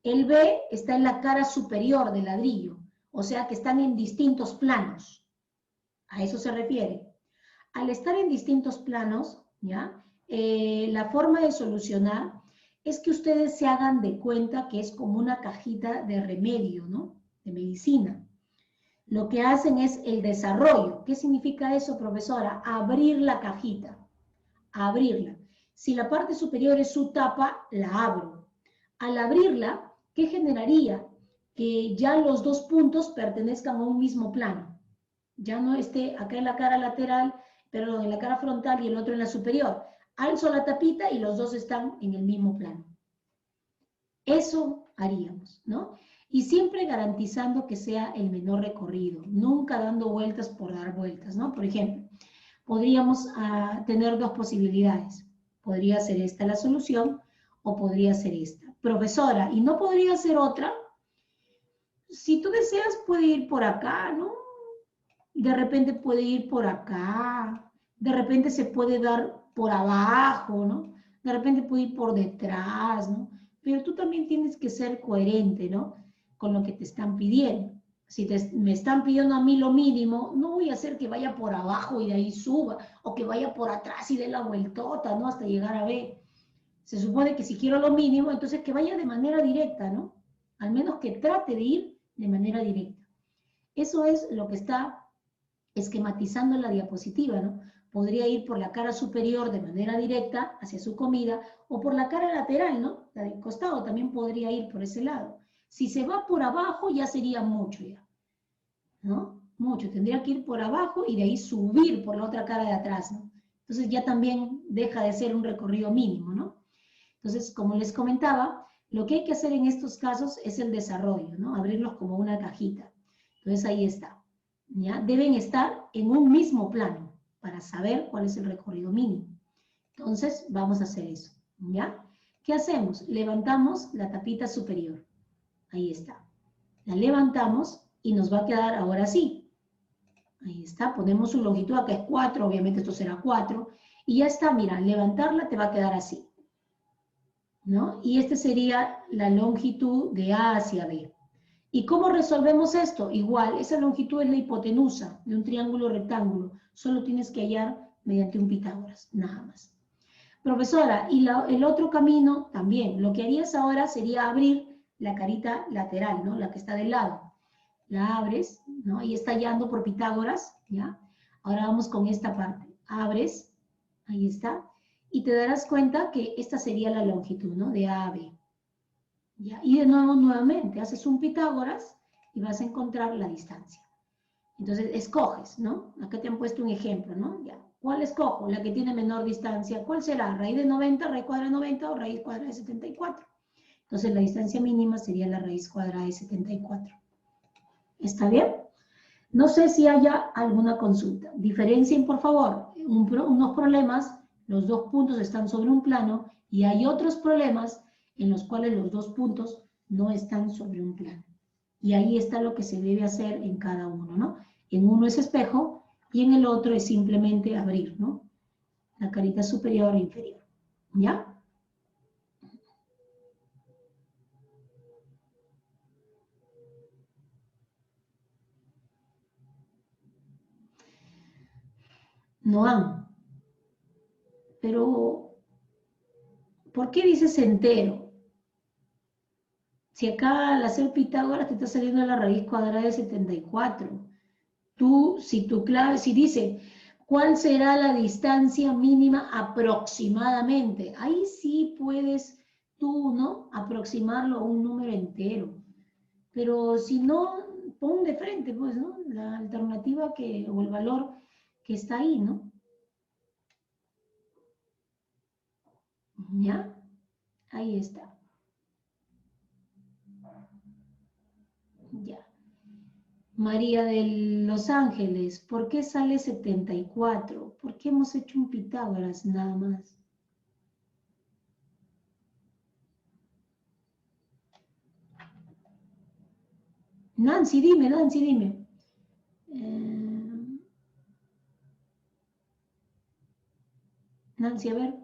El B está en la cara superior del ladrillo, o sea que están en distintos planos. A eso se refiere. Al estar en distintos planos, ¿ya? La forma de solucionar es que ustedes se hagan de cuenta que es como una cajita de remedio, ¿no? De medicina. Lo que hacen es el desarrollo. ¿Qué significa eso, profesora? Abrir la cajita, abrirla. Si la parte superior es su tapa, la abro. Al abrirla, ¿qué generaría? Que ya los dos puntos pertenezcan a un mismo plano. Ya no esté acá en la cara lateral, perdón, en la cara frontal y el otro en la superior. Alzo la tapita y los dos están en el mismo plano. Eso haríamos, ¿no? Y siempre garantizando que sea el menor recorrido, nunca dando vueltas por dar vueltas, ¿no? Por ejemplo, podríamos tener dos posibilidades. Podría ser esta la solución o podría ser esta. Profesora, ¿y no podría ser otra? Si tú deseas, puede ir por acá, ¿no? De repente puede ir por acá, de repente se puede dar por abajo, ¿no? De repente puede ir por detrás, ¿no? Pero tú también tienes que ser coherente, ¿no? Con lo que te están pidiendo. Si me están pidiendo a mí lo mínimo, no voy a hacer que vaya por abajo y de ahí suba, o que vaya por atrás y dé la vueltota, ¿no? Hasta llegar a B. Se supone que si quiero lo mínimo, entonces que vaya de manera directa, ¿no? Al menos que trate de ir de manera directa. Eso es lo que está esquematizando la diapositiva, ¿no? Podría ir por la cara superior de manera directa hacia su comida o por la cara lateral, ¿no? La del costado también podría ir por ese lado. Si se va por abajo ya sería mucho ya, ¿no? Mucho, tendría que ir por abajo y de ahí subir por la otra cara de atrás, ¿no? Entonces ya también deja de ser un recorrido mínimo, ¿no? Entonces, como les comentaba, lo que hay que hacer en estos casos es el desarrollo, ¿no? Abrirlos como una cajita. Entonces ahí está, ¿ya? Deben estar en un mismo plano para saber cuál es el recorrido mínimo. Entonces, vamos a hacer eso, ¿ya? ¿Qué hacemos? Levantamos la tapita superior. Ahí está. La levantamos y nos va a quedar ahora sí. Ahí está, ponemos su longitud, acá es 4, obviamente esto será 4. Y ya está, mira, levantarla te va a quedar así, ¿no? Y esta sería la longitud de A hacia B. ¿Y cómo resolvemos esto? Igual, esa longitud es la hipotenusa de un triángulo rectángulo. Solo tienes que hallar mediante un Pitágoras, nada más. Profesora, y el otro camino también, lo que harías ahora sería abrir la carita lateral, ¿no? La que está del lado. La abres, ¿no? Ahí está hallando por Pitágoras, ¿ya? Ahora vamos con esta parte. Abres, ahí está, y te darás cuenta que esta sería la longitud, ¿no? De A a B. ¿Ya? Y de nuevo, nuevamente, haces un Pitágoras y vas a encontrar la distancia. Entonces, escoges, ¿no? Acá te han puesto un ejemplo, ¿no? Ya. ¿Cuál escojo? La que tiene menor distancia. ¿Cuál será? ¿Raíz de 90, raíz cuadrada de 90 o raíz cuadrada de 74? Entonces, la distancia mínima sería la raíz cuadrada de 74. ¿Está bien? No sé si haya alguna consulta. Diferencien, por favor, unos problemas, los dos puntos están sobre un plano, y hay otros problemas en los cuales los dos puntos no están sobre un plano. Y ahí está lo que se debe hacer en cada uno, ¿no? En uno es espejo y en el otro es simplemente abrir, ¿no? La carita superior e inferior. ¿Ya? No han. Pero, ¿por qué dices entero? Si acá al hacer Pitágoras te está saliendo la raíz cuadrada de 74. Si tu clave, si dice, ¿cuál será la distancia mínima aproximadamente? Ahí sí puedes tú, ¿no? Aproximarlo a un número entero. Pero si no, pon de frente, pues, ¿no? La alternativa o el valor que está ahí, ¿no? ¿Ya? Ahí está. Ya. María de Los Ángeles, ¿por qué sale 74? ¿Por qué hemos hecho un Pitágoras nada más? Nancy, dime, Nancy, dime. Nancy, a ver.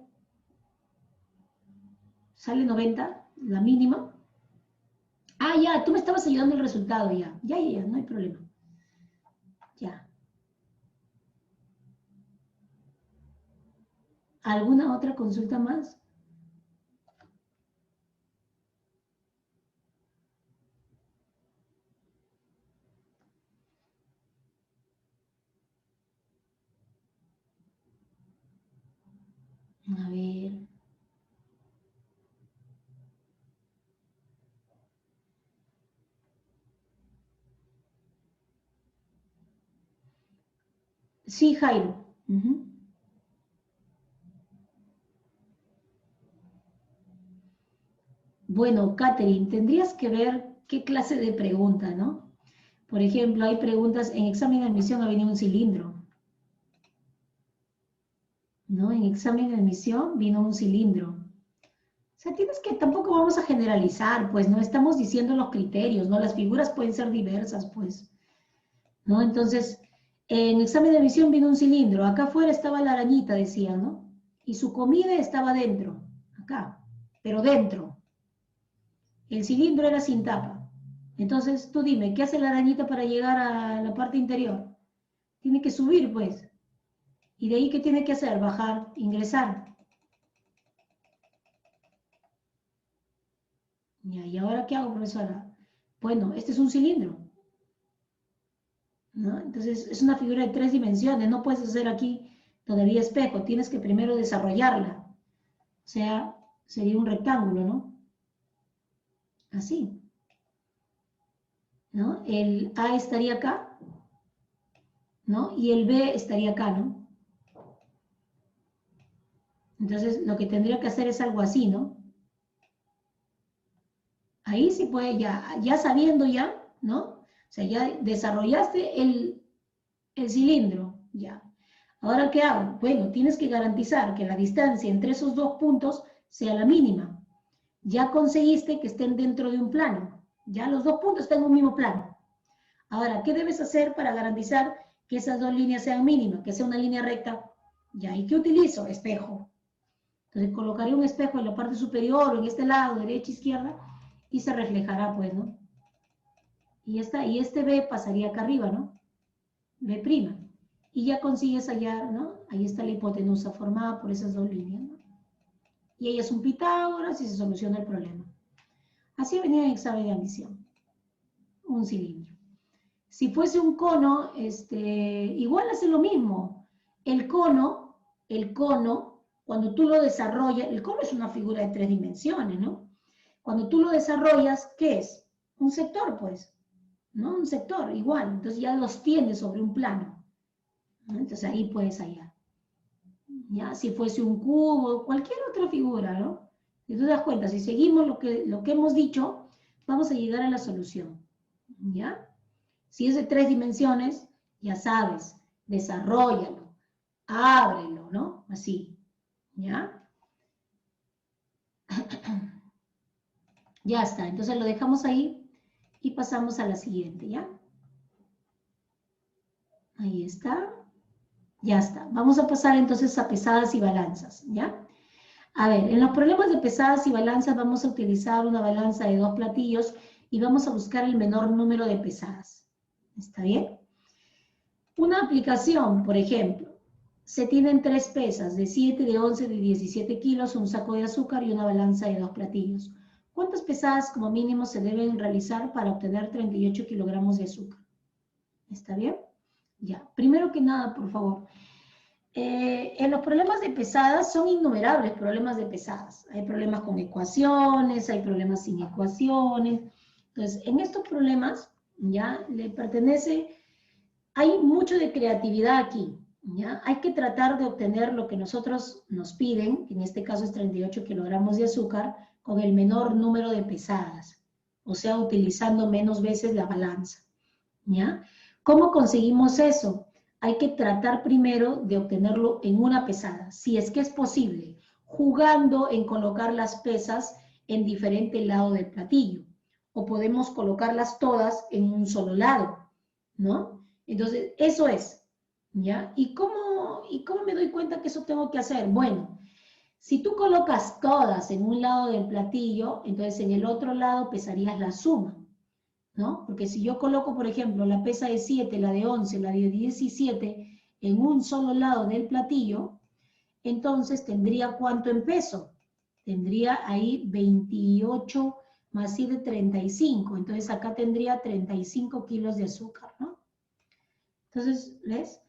¿Sale 90? ¿La mínima? Ah, ya, tú me estabas ayudando el resultado, ya. Ya, no hay problema. Ya. ¿Alguna otra consulta más? A ver. Sí, Jairo. Bueno, Catherine, tendrías que ver qué clase de pregunta, ¿no? Por ejemplo, hay preguntas, en examen de admisión ha venido un cilindro, ¿no? En examen de admisión vino un cilindro. O sea, tienes que, tampoco vamos a generalizar, pues, no estamos diciendo los criterios, ¿no? Las figuras pueden ser diversas, pues, ¿no? Entonces, en examen de admisión vino un cilindro, acá afuera estaba la arañita, decía, ¿no? Y su comida estaba dentro, acá, pero dentro. El cilindro era sin tapa. Entonces, tú dime, ¿qué hace la arañita para llegar a la parte interior? Tiene que subir, pues. ¿Y de ahí qué tiene que hacer? Bajar, ingresar. Ya, ¿y ahora qué hago, profesora? Bueno, este es un cilindro. ¿no? Entonces, es una figura de 3 dimensiones. No puedes hacer aquí todavía espejo. Tienes que primero desarrollarla. O sea, sería un rectángulo, ¿no? Así, ¿no? El A estaría acá, ¿no? Y el B estaría acá, ¿no? Entonces, lo que tendría que hacer es algo así, ¿no? Ahí sí puede, ya sabiendo ya, ¿no? O sea, ya desarrollaste el cilindro, ya. Ahora, ¿qué hago? Bueno, tienes que garantizar que la distancia entre esos dos puntos sea la mínima. Ya conseguiste que estén dentro de un plano. Ya los dos puntos están en un mismo plano. Ahora, ¿qué debes hacer para garantizar que esas dos líneas sean mínimas, que sea una línea recta? Ya, ¿y qué utilizo? Espejo. Entonces colocaré un espejo en la parte superior o en este lado, derecha, izquierda, y se reflejará, pues, ¿no? Y este B pasaría acá arriba, ¿no? B'. Y ya consigues hallar, ¿no? Ahí está la hipotenusa formada por esas dos líneas, ¿no? Y ella es un Pitágoras y se soluciona el problema. Así venía en examen de admisión. Un cilindro. Si fuese un cono, igual hace lo mismo. El cono, cuando tú lo desarrollas, el cono es una figura de 3 dimensiones, ¿no? Cuando tú lo desarrollas, ¿qué es? Un sector, pues, ¿no? Un sector, igual. Entonces ya los tienes sobre un plano, ¿no? Entonces ahí puedes hallar. ¿Ya? Si fuese un cubo, cualquier otra figura, ¿no? Y tú te das cuenta, si seguimos lo que hemos dicho, vamos a llegar a la solución, ¿ya? Si es de 3 dimensiones, ya sabes, desarróllalo, ábrelo, ¿no? Así, ¿ya? Ya está, entonces lo dejamos ahí y pasamos a la siguiente, ¿ya? Ahí está, ya está. Vamos a pasar entonces a pesadas y balanzas, ¿ya? A ver, en los problemas de pesadas y balanzas vamos a utilizar una balanza de 2 platillos y vamos a buscar el menor número de pesadas. ¿Está bien? Una aplicación, por ejemplo, se tienen 3 pesas, de 7, de 11, de 17 kilos, un saco de azúcar y una balanza de 2 platillos. ¿Cuántas pesadas como mínimo se deben realizar para obtener 38 kilogramos de azúcar? ¿Está bien? Ya, primero que nada, por favor. En los problemas de pesadas son innumerables problemas de pesadas. Hay problemas con ecuaciones, hay problemas sin ecuaciones. Entonces, en estos problemas, ya, le pertenece, hay mucho de creatividad aquí, ¿ya? Hay que tratar de obtener lo que nosotros nos piden, que en este caso es 38 kilogramos de azúcar, con el menor número de pesadas, o sea, utilizando menos veces la balanza, ¿ya? ¿Cómo conseguimos eso? Hay que tratar primero de obtenerlo en una pesada, si es que es posible, jugando en colocar las pesas en diferente lado del platillo, o podemos colocarlas todas en un solo lado, ¿no? Entonces, eso es, ¿ya? ¿Y cómo me doy cuenta que eso tengo que hacer? Bueno, si tú colocas todas en un lado del platillo, entonces en el otro lado pesarías la suma, ¿no? Porque si yo coloco, por ejemplo, la pesa de 7, la de 11, la de 17 en un solo lado del platillo, entonces tendría ¿cuánto en peso? Tendría ahí 28 más 7, 35. Entonces acá tendría 35 kilos de azúcar, ¿no? Entonces, ¿ves?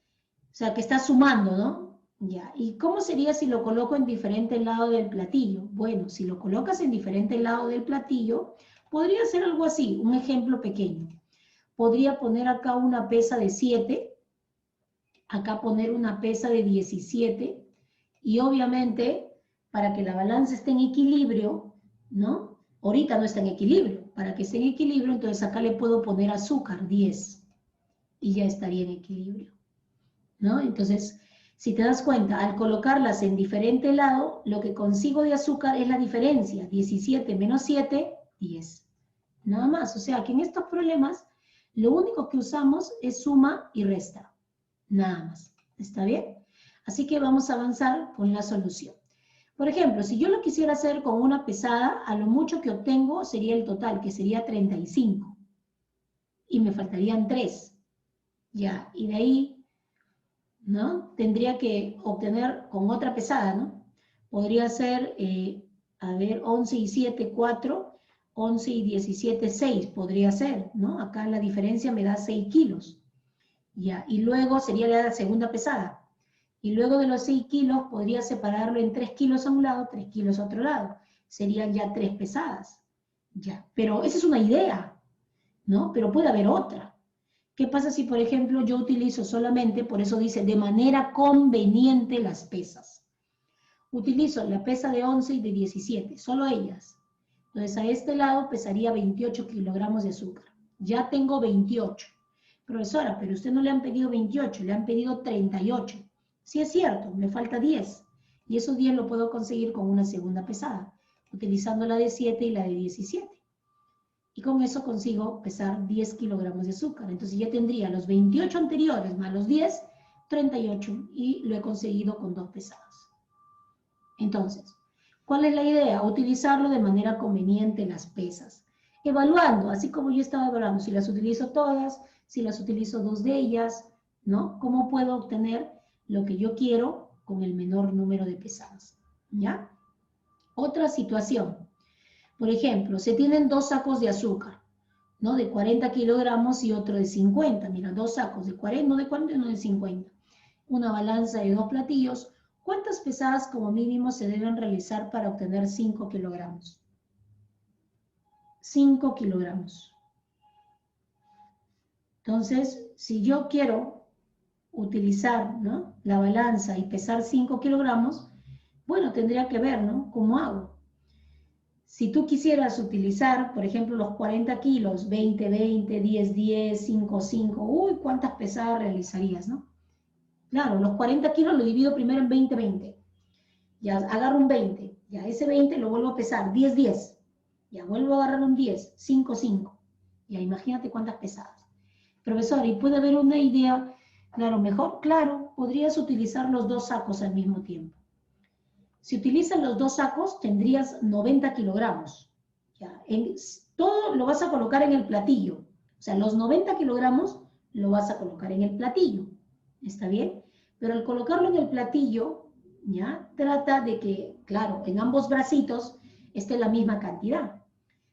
O sea, que está sumando, ¿no? Ya. ¿Y cómo sería si lo coloco en diferente lado del platillo? Bueno, si lo colocas en diferente lado del platillo, podría ser algo así, un ejemplo pequeño. Podría poner acá una pesa de 7, acá poner una pesa de 17, y obviamente, para que la balanza esté en equilibrio, ¿no? Ahorita no está en equilibrio. Para que esté en equilibrio, entonces acá le puedo poner azúcar, 10, y ya estaría en equilibrio, ¿no? Entonces, si te das cuenta, al colocarlas en diferente lado, lo que consigo de azúcar es la diferencia, 17 menos 7, 10. Nada más, o sea que en estos problemas, lo único que usamos es suma y resta, nada más, ¿está bien? Así que vamos a avanzar con la solución. Por ejemplo, si yo lo quisiera hacer con una pesada, a lo mucho que obtengo sería el total, que sería 35. Y me faltarían 3. Ya, y de ahí, ¿no? Tendría que obtener con otra pesada, ¿no? Podría ser, a ver, 11 y 7, 4, 11 y 17, 6, podría ser, ¿no? Acá la diferencia me da 6 kilos. Ya, y luego sería la segunda pesada. Y luego de los 6 kilos podría separarlo en 3 kilos a un lado, 3 kilos a otro lado. Serían ya 3 pesadas. Ya, pero esa es una idea, ¿no? Pero puede haber otra. ¿Qué pasa si, por ejemplo, yo utilizo solamente, por eso dice, de manera conveniente las pesas? Utilizo la pesa de 11 y de 17, solo ellas. Entonces, a este lado pesaría 28 kilogramos de azúcar. Ya tengo 28. Profesora, pero usted no le han pedido 28, le han pedido 38. Sí es cierto, me falta 10. Y esos 10 lo puedo conseguir con una segunda pesada, utilizando la de 7 y la de 17. Y con eso consigo pesar 10 kilogramos de azúcar. Entonces ya tendría los 28 anteriores más los 10, 38. Y lo he conseguido con 2 pesadas. Entonces, ¿cuál es la idea? Utilizarlo de manera conveniente las pesas. Evaluando, así como yo estaba evaluando, si las utilizo todas, si las utilizo 2 de ellas, ¿no? ¿Cómo puedo obtener lo que yo quiero con el menor número de pesadas? ¿Ya? Otra situación. Por ejemplo, se tienen 2 sacos de azúcar, ¿no? De 40 kilogramos y otro de 50. Mira, 2 sacos de 40, no de 40, no de 50. Una balanza de 2 platillos. ¿Cuántas pesadas como mínimo se deben realizar para obtener 5 kilogramos? 5 kilogramos. Entonces, si yo quiero utilizar, ¿no?, la balanza y pesar 5 kilogramos, bueno, tendría que ver, ¿no?, cómo hago. Si tú quisieras utilizar, por ejemplo, los 40 kilos, 20, 20, 10, 10, 5, 5, uy, ¿cuántas pesadas realizarías, no? Claro, los 40 kilos lo divido primero en 20, 20. Ya agarro un 20, ya ese 20 lo vuelvo a pesar, 10, 10. Ya vuelvo a agarrar un 10, 5, 5. Ya imagínate cuántas pesadas. Profesor, ¿y puede haber una idea? Claro, mejor, claro, podrías utilizar los 2 sacos al mismo tiempo. Si utilizas los 2 sacos, tendrías 90 kilogramos. Ya, todo lo vas a colocar en el platillo. O sea, los 90 kilogramos lo vas a colocar en el platillo. ¿Está bien? Pero al colocarlo en el platillo, ¿ya?, trata de que, claro, en ambos bracitos esté la misma cantidad.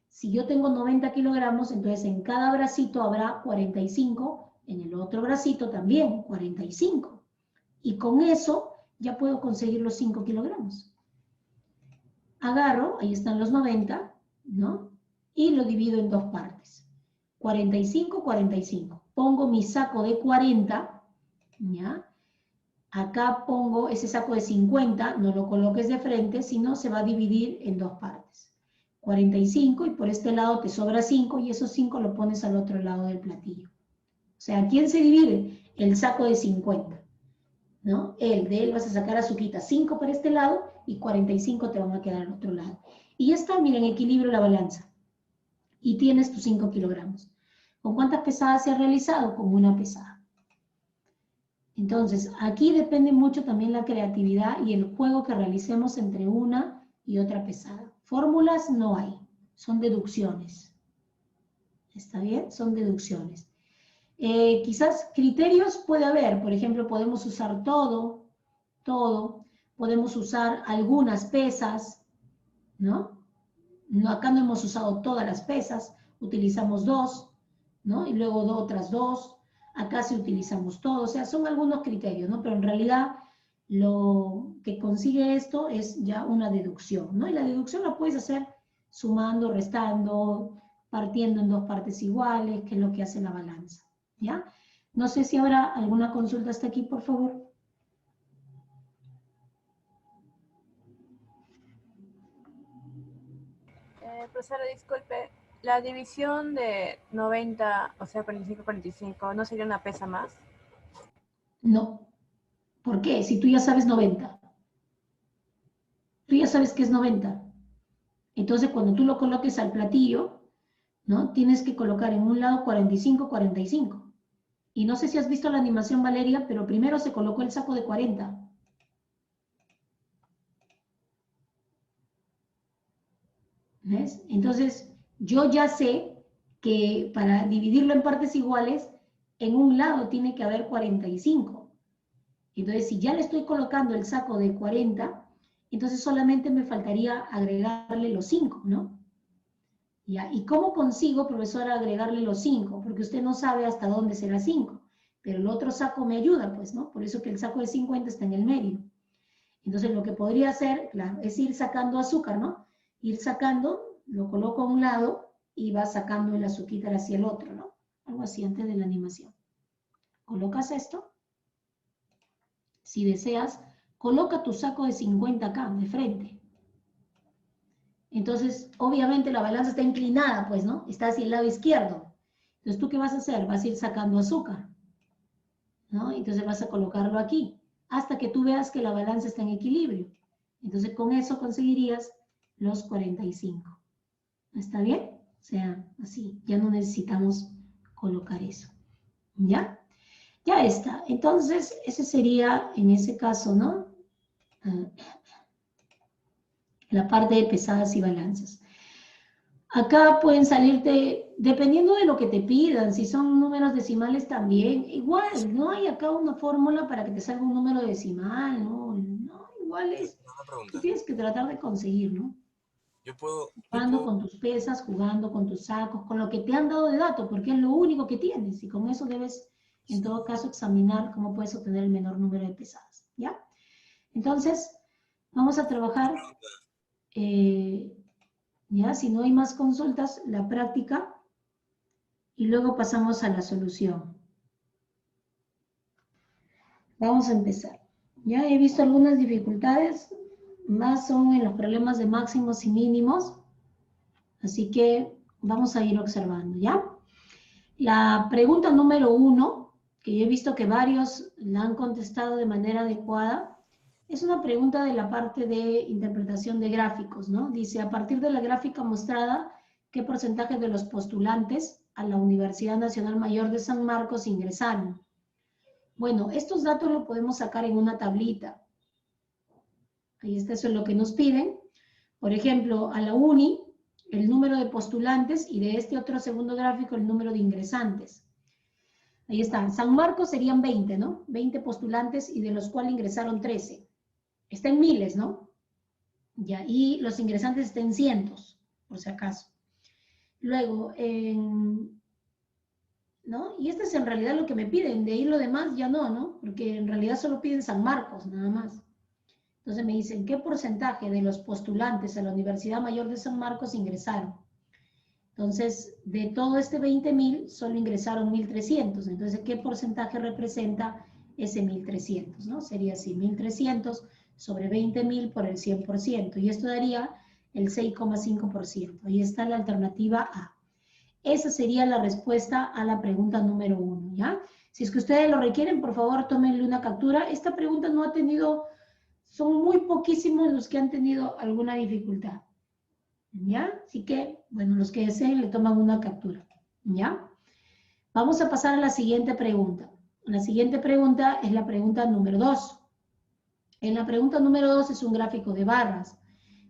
Si yo tengo 90 kilogramos, entonces en cada bracito habrá 45, en el otro bracito también 45. Y con eso ya puedo conseguir los 5 kilogramos. Agarro, ahí están los 90, ¿no? Y lo divido en 2 partes. 45, 45. Pongo mi saco de 40, ¿ya? Acá pongo ese saco de 50, no lo coloques de frente, sino se va a dividir en 2 partes. 45 y por este lado te sobra 5 y esos 5 lo pones al otro lado del platillo. O sea, ¿quién se divide? El saco de 50, ¿no? De él vas a sacar azuquita 5 para este lado y 45 te van a quedar al otro lado. Y ya está, miren, equilibrio la balanza. Y tienes tus 5 kilogramos. ¿Con cuántas pesadas se ha realizado? Con una pesada. Entonces, aquí depende mucho también la creatividad y el juego que realicemos entre una y otra pesada. Fórmulas no hay, son deducciones. ¿Está bien? Son deducciones. Quizás criterios puede haber, por ejemplo, podemos usar todo, podemos usar algunas pesas, ¿no? Acá no hemos usado todas las pesas, utilizamos 2, ¿no? Y luego otras 2, acá sí utilizamos todo, o sea, son algunos criterios, ¿no? Pero en realidad lo que consigue esto es ya una deducción, ¿no? Y la deducción la puedes hacer sumando, restando, partiendo en 2 partes iguales, que es lo que hace la balanza, ¿ya? No sé si habrá alguna consulta hasta aquí, por favor. Profesora, disculpe, la división de 90, o sea, 45, ¿no sería una pesa más? No. ¿Por qué? Si tú ya sabes 90. Tú ya sabes que es 90. Entonces, cuando tú lo coloques al platillo, ¿no?, tienes que colocar en un lado 45, 45. Y no sé si has visto la animación, Valeria, pero primero se colocó el saco de 40. ¿Ves? Entonces, yo ya sé que para dividirlo en partes iguales, en un lado tiene que haber 45. Entonces, si ya le estoy colocando el saco de 40, entonces solamente me faltaría agregarle los 5, ¿no? ¿Ya? ¿Y cómo consigo, profesora, agregarle los 5? Porque usted no sabe hasta dónde será 5. pero el otro saco me ayuda, pues, ¿no? Por eso que el saco de 50 está en el medio. Entonces, lo que podría hacer, claro, es ir sacando azúcar, ¿no? Ir sacando, lo coloco a un lado y va sacando el azúcar hacia el otro, ¿no? Algo así antes de la animación. Colocas esto. Si deseas, coloca tu saco de 50 acá, de frente. Entonces, obviamente la balanza está inclinada, pues, ¿no? Está hacia el lado izquierdo. Entonces, ¿tú qué vas a hacer? Vas a ir sacando azúcar, ¿no? Entonces vas a colocarlo aquí, hasta que tú veas que la balanza está en equilibrio. Entonces, con eso conseguirías los 45. ¿Está bien? O sea, así, ya no necesitamos colocar eso. ¿Ya? Ya está. Entonces, ese sería, en ese caso, ¿no? La parte de pesadas y balanzas. Acá pueden salirte, dependiendo de lo que te pidan, si son números decimales también, igual, no hay acá una fórmula para que te salga un número decimal, no, igual es, tú tienes que tratar de conseguir, ¿no? Jugando con tus pesas, jugando con tus sacos, con lo que te han dado de dato, porque es lo único que tienes, y con eso debes, en todo caso, examinar cómo puedes obtener el menor número de pesadas, ¿ya? Entonces, vamos a trabajar... ¿ya? Si no hay más consultas, la práctica y luego pasamos a la solución. Vamos a empezar. Ya he visto algunas dificultades, más son en los problemas de máximos y mínimos, así que vamos a ir observando, ¿ya? La pregunta número 1, que yo he visto que varios la han contestado de manera adecuada, es una pregunta de la parte de interpretación de gráficos, ¿no? Dice, a partir de la gráfica mostrada, ¿qué porcentaje de los postulantes a la Universidad Nacional Mayor de San Marcos ingresaron? Bueno, estos datos los podemos sacar en una tablita. Ahí está, eso es lo que nos piden. Por ejemplo, a la UNI, el número de postulantes y de este otro segundo gráfico, el número de ingresantes. Ahí está, San Marcos serían 20, ¿no? 20 postulantes y de los cuales ingresaron 13. Está en miles, ¿no? Ya, y los ingresantes están en cientos, por si acaso. Luego, ¿no? Y este es en realidad lo que me piden, de ahí lo demás ya no, ¿no? Porque en realidad solo piden San Marcos, nada más. Entonces me dicen, ¿qué porcentaje de los postulantes a la Universidad Mayor de San Marcos ingresaron? Entonces, de todo este 20.000, solo ingresaron 1.300. Entonces, ¿qué porcentaje representa ese 1.300? ¿No? Sería así, 1.300 sobre 20.000 por el 100%. Y esto daría el 6,5%. Ahí está la alternativa A. Esa sería la respuesta a la pregunta número 1, ¿ya? Si es que ustedes lo requieren, por favor, tómenle una captura. Esta pregunta no ha tenido, son muy poquísimos los que han tenido alguna dificultad, ¿ya? Así que, bueno, los que deseen le toman una captura, ¿ya? Vamos a pasar a la siguiente pregunta. La siguiente pregunta es la pregunta número 2. En la pregunta número 2 es un gráfico de barras.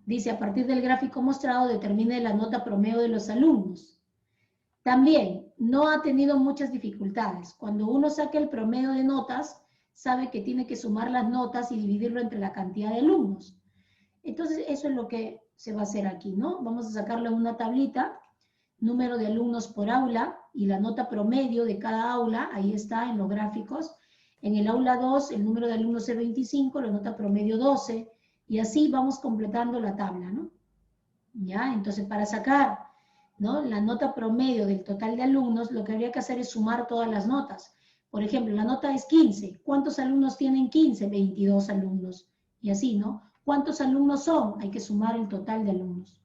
Dice, a partir del gráfico mostrado, determine la nota promedio de los alumnos. También, no ha tenido muchas dificultades. Cuando uno saca el promedio de notas, sabe que tiene que sumar las notas y dividirlo entre la cantidad de alumnos. Entonces, eso es lo que se va a hacer aquí, ¿no? Vamos a sacarle una tablita, número de alumnos por aula y la nota promedio de cada aula, ahí está en los gráficos. En el aula 2, el número de alumnos es 25, la nota promedio 12, y así vamos completando la tabla, ¿no? ¿Ya? Entonces, para sacar, ¿no?, la nota promedio del total de alumnos, lo que habría que hacer es sumar todas las notas. Por ejemplo, la nota es 15. ¿Cuántos alumnos tienen 15? 22 alumnos. Y así, ¿no? ¿Cuántos alumnos son? Hay que sumar el total de alumnos.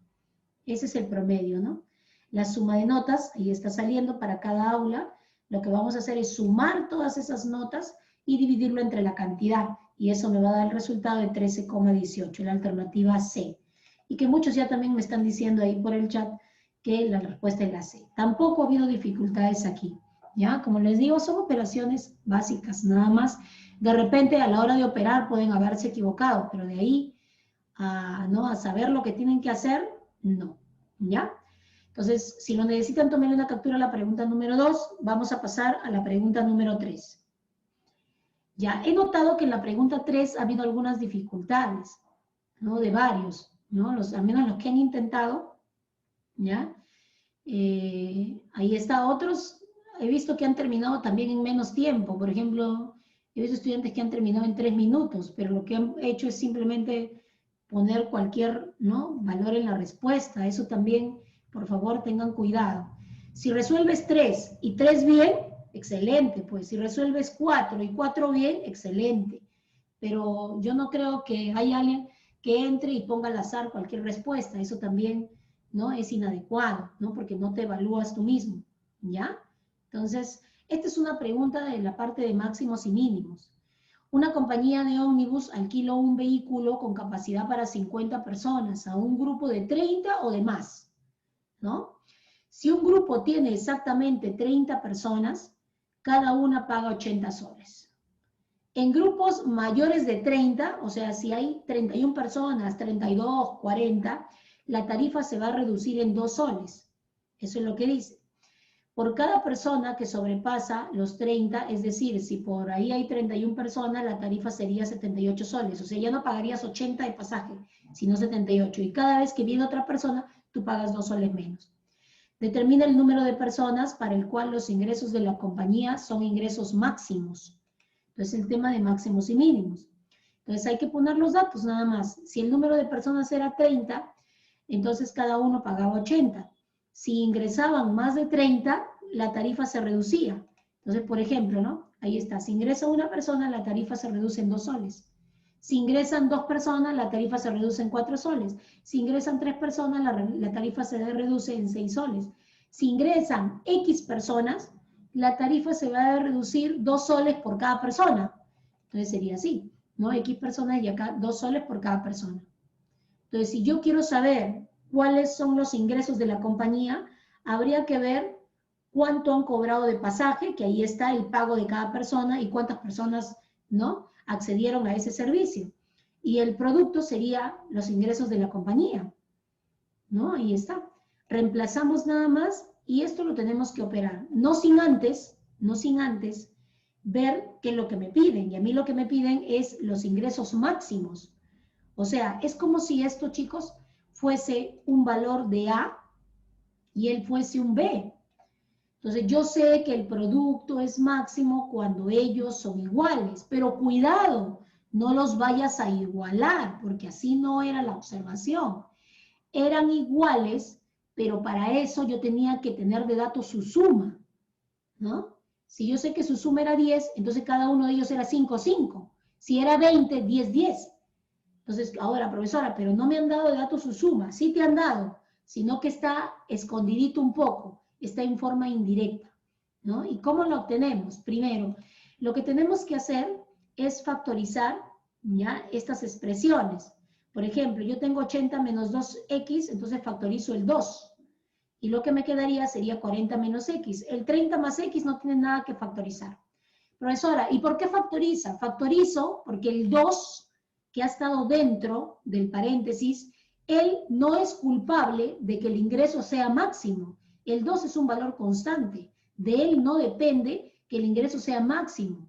Ese es el promedio, ¿no? La suma de notas, ahí está saliendo para cada aula. Lo que vamos a hacer es sumar todas esas notas y dividirlo entre la cantidad. Y eso me va a dar el resultado de 13,18, la alternativa C. Y que muchos ya también me están diciendo ahí por el chat que la respuesta es la C. Tampoco ha habido dificultades aquí, ¿ya? Como les digo, son operaciones básicas, nada más. De repente, a la hora de operar pueden haberse equivocado, pero de ahí ¿no?, a saber lo que tienen que hacer, no, ¿ya? Entonces, si lo necesitan, tomen una captura a la pregunta número 2. Vamos a pasar a la pregunta número 3. Ya, he notado que en la pregunta 3 ha habido algunas dificultades, ¿no?, de varios, ¿no? Al menos los que han intentado, ¿ya? Ahí está, otros he visto que han terminado también en menos tiempo. Por ejemplo, he visto estudiantes que han terminado en 3 minutos, pero lo que han hecho es simplemente poner cualquier, ¿no?, valor en la respuesta. Eso también, por favor, tengan cuidado. Si resuelves 3 y 3 bien, excelente. Pues si resuelves 4 y 4 bien, excelente. Pero yo no creo que haya alguien que entre y ponga al azar cualquier respuesta. Eso también, ¿no?, es inadecuado, ¿no?, porque no te evalúas tú mismo, ¿ya? Entonces, esta es una pregunta de la parte de máximos y mínimos. Una compañía de ómnibus alquila un vehículo con capacidad para 50 personas a un grupo de 30 o de más, ¿no? Si un grupo tiene exactamente 30 personas, cada una paga 80 soles. En grupos mayores de 30, o sea, si hay 31 personas, 32, 40, la tarifa se va a reducir en 2 soles. Eso es lo que dice. Por cada persona que sobrepasa los 30, es decir, si por ahí hay 31 personas, la tarifa sería 78 soles. O sea, ya no pagarías 80 de pasaje, sino 78. Y cada vez que viene otra persona, tú pagas 2 soles menos. Determina el número de personas para el cual los ingresos de la compañía son ingresos máximos. Entonces, el tema de máximos y mínimos. Entonces, hay que poner los datos nada más. Si el número de personas era 30, entonces cada uno pagaba 80. Si ingresaban más de 30, la tarifa se reducía. Entonces, por ejemplo, ¿no? Ahí está. Si ingresa una persona, la tarifa se reduce en 2 soles. Si ingresan 2 personas, la tarifa se reduce en 4 soles. Si ingresan 3 personas, la tarifa se reduce en 6 soles. Si ingresan X personas, la tarifa se va a reducir 2 soles por cada persona. Entonces sería así, ¿no? X personas y acá 2 soles por cada persona. Entonces, si yo quiero saber cuáles son los ingresos de la compañía, habría que ver cuánto han cobrado de pasaje, que ahí está el pago de cada persona y cuántas personas, ¿no?, accedieron a ese servicio. Y el producto sería los ingresos de la compañía, ¿no? Ahí está. Reemplazamos nada más y esto lo tenemos que operar. No sin antes ver qué es lo que me piden. Y a mí lo que me piden es los ingresos máximos. O sea, es como si esto, chicos, fuese un valor de A y él fuese un B. Entonces, yo sé que el producto es máximo cuando ellos son iguales, pero cuidado, no los vayas a igualar, porque así no era la observación. Eran iguales, pero para eso yo tenía que tener de datos su suma, ¿no? Si yo sé que su suma era 10, entonces cada uno de ellos era 5, 5. Si era 20, 10, 10. Entonces, ahora, profesora, pero no me han dado de datos su suma. Sí te han dado, sino que está escondidito un poco, está en forma indirecta, ¿no? ¿Y cómo lo obtenemos? Primero, lo que tenemos que hacer es factorizar, ¿ya?, estas expresiones. Por ejemplo, yo tengo 80 menos 2x, entonces factorizo el 2. Y lo que me quedaría sería 40 menos x. El 30 más x no tiene nada que factorizar. Profesora, ¿y por qué factoriza? Factorizo porque el 2... que ha estado dentro del paréntesis, él no es culpable de que el ingreso sea máximo. El 2 es un valor constante. De él no depende que el ingreso sea máximo.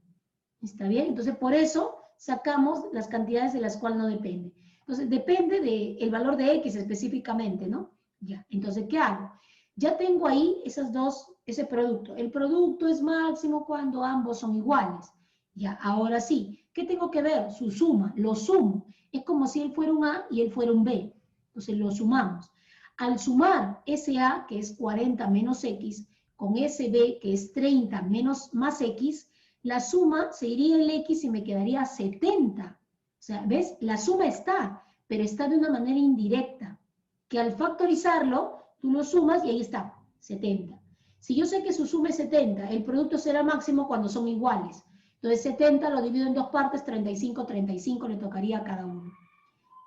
¿Está bien? Entonces, por eso sacamos las cantidades de las cuales no depende. Entonces, depende del valor de X específicamente, ¿no? Ya. Entonces, ¿qué hago? Ya tengo ahí ese producto. El producto es máximo cuando ambos son iguales. Ya, ahora sí. ¿Qué tengo que ver? Su suma, lo sumo. Es como si él fuera un A y él fuera un B. Entonces lo sumamos. Al sumar ese A, que es 40 menos X, con ese B, que es 30 más X, la suma se iría el X y me quedaría 70. O sea, ¿ves? La suma está, pero está de una manera indirecta. Que al factorizarlo, tú lo sumas y ahí está, 70. Si yo sé que su suma es 70, el producto será máximo cuando son iguales. Entonces 70 lo divido en 2 partes, 35, 35 le tocaría a cada uno.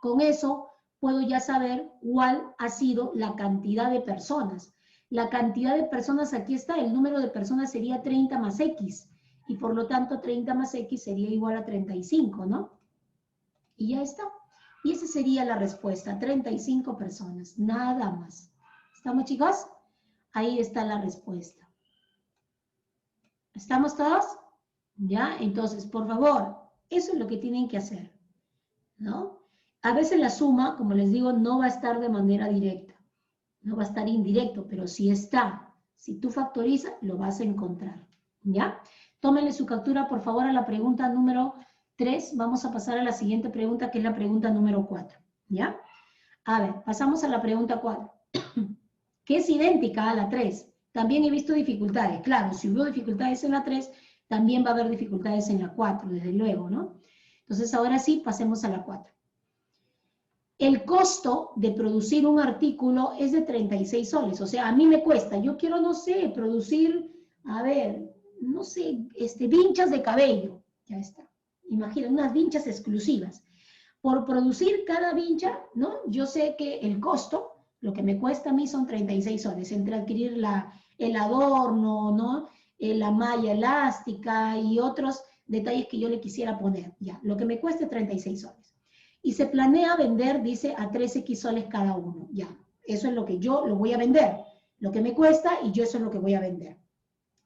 Con eso puedo ya saber cuál ha sido la cantidad de personas. La cantidad de personas aquí está, el número de personas sería 30 más X. Y por lo tanto 30 más X sería igual a 35, ¿no? Y ya está. Y esa sería la respuesta, 35 personas, nada más. ¿Estamos, chicos? Ahí está la respuesta. ¿Estamos todos? ¿Ya? Entonces, por favor, eso es lo que tienen que hacer, ¿no? A veces la suma, como les digo, no va a estar de manera directa, no va a estar indirecto, pero sí está. Si tú factorizas, lo vas a encontrar, ¿ya? Tómenle su captura, por favor, a la pregunta número 3. Vamos a pasar a la siguiente pregunta, que es la pregunta número 4, ¿ya? A ver, pasamos a la pregunta 4, que es idéntica a la 3. También he visto dificultades. Claro, si hubo dificultades en la 3, también va a haber dificultades en la 4, desde luego, ¿no? Entonces, ahora sí, pasemos a la 4. El costo de producir un artículo es de 36 soles. O sea, a mí me cuesta, yo quiero, no sé, producir, a ver, no sé, vinchas de cabello. Ya está. Imagina, unas vinchas exclusivas. Por producir cada vincha, ¿no? Yo sé que el costo, lo que me cuesta a mí son 36 soles, entre adquirir el adorno, ¿no? La malla elástica y otros detalles que yo le quisiera poner. Ya, lo que me cuesta es 36 soles. Y se planea vender, dice, a 3X soles cada uno. Ya, eso es lo que yo lo voy a vender. Lo que me cuesta y yo eso es lo que voy a vender.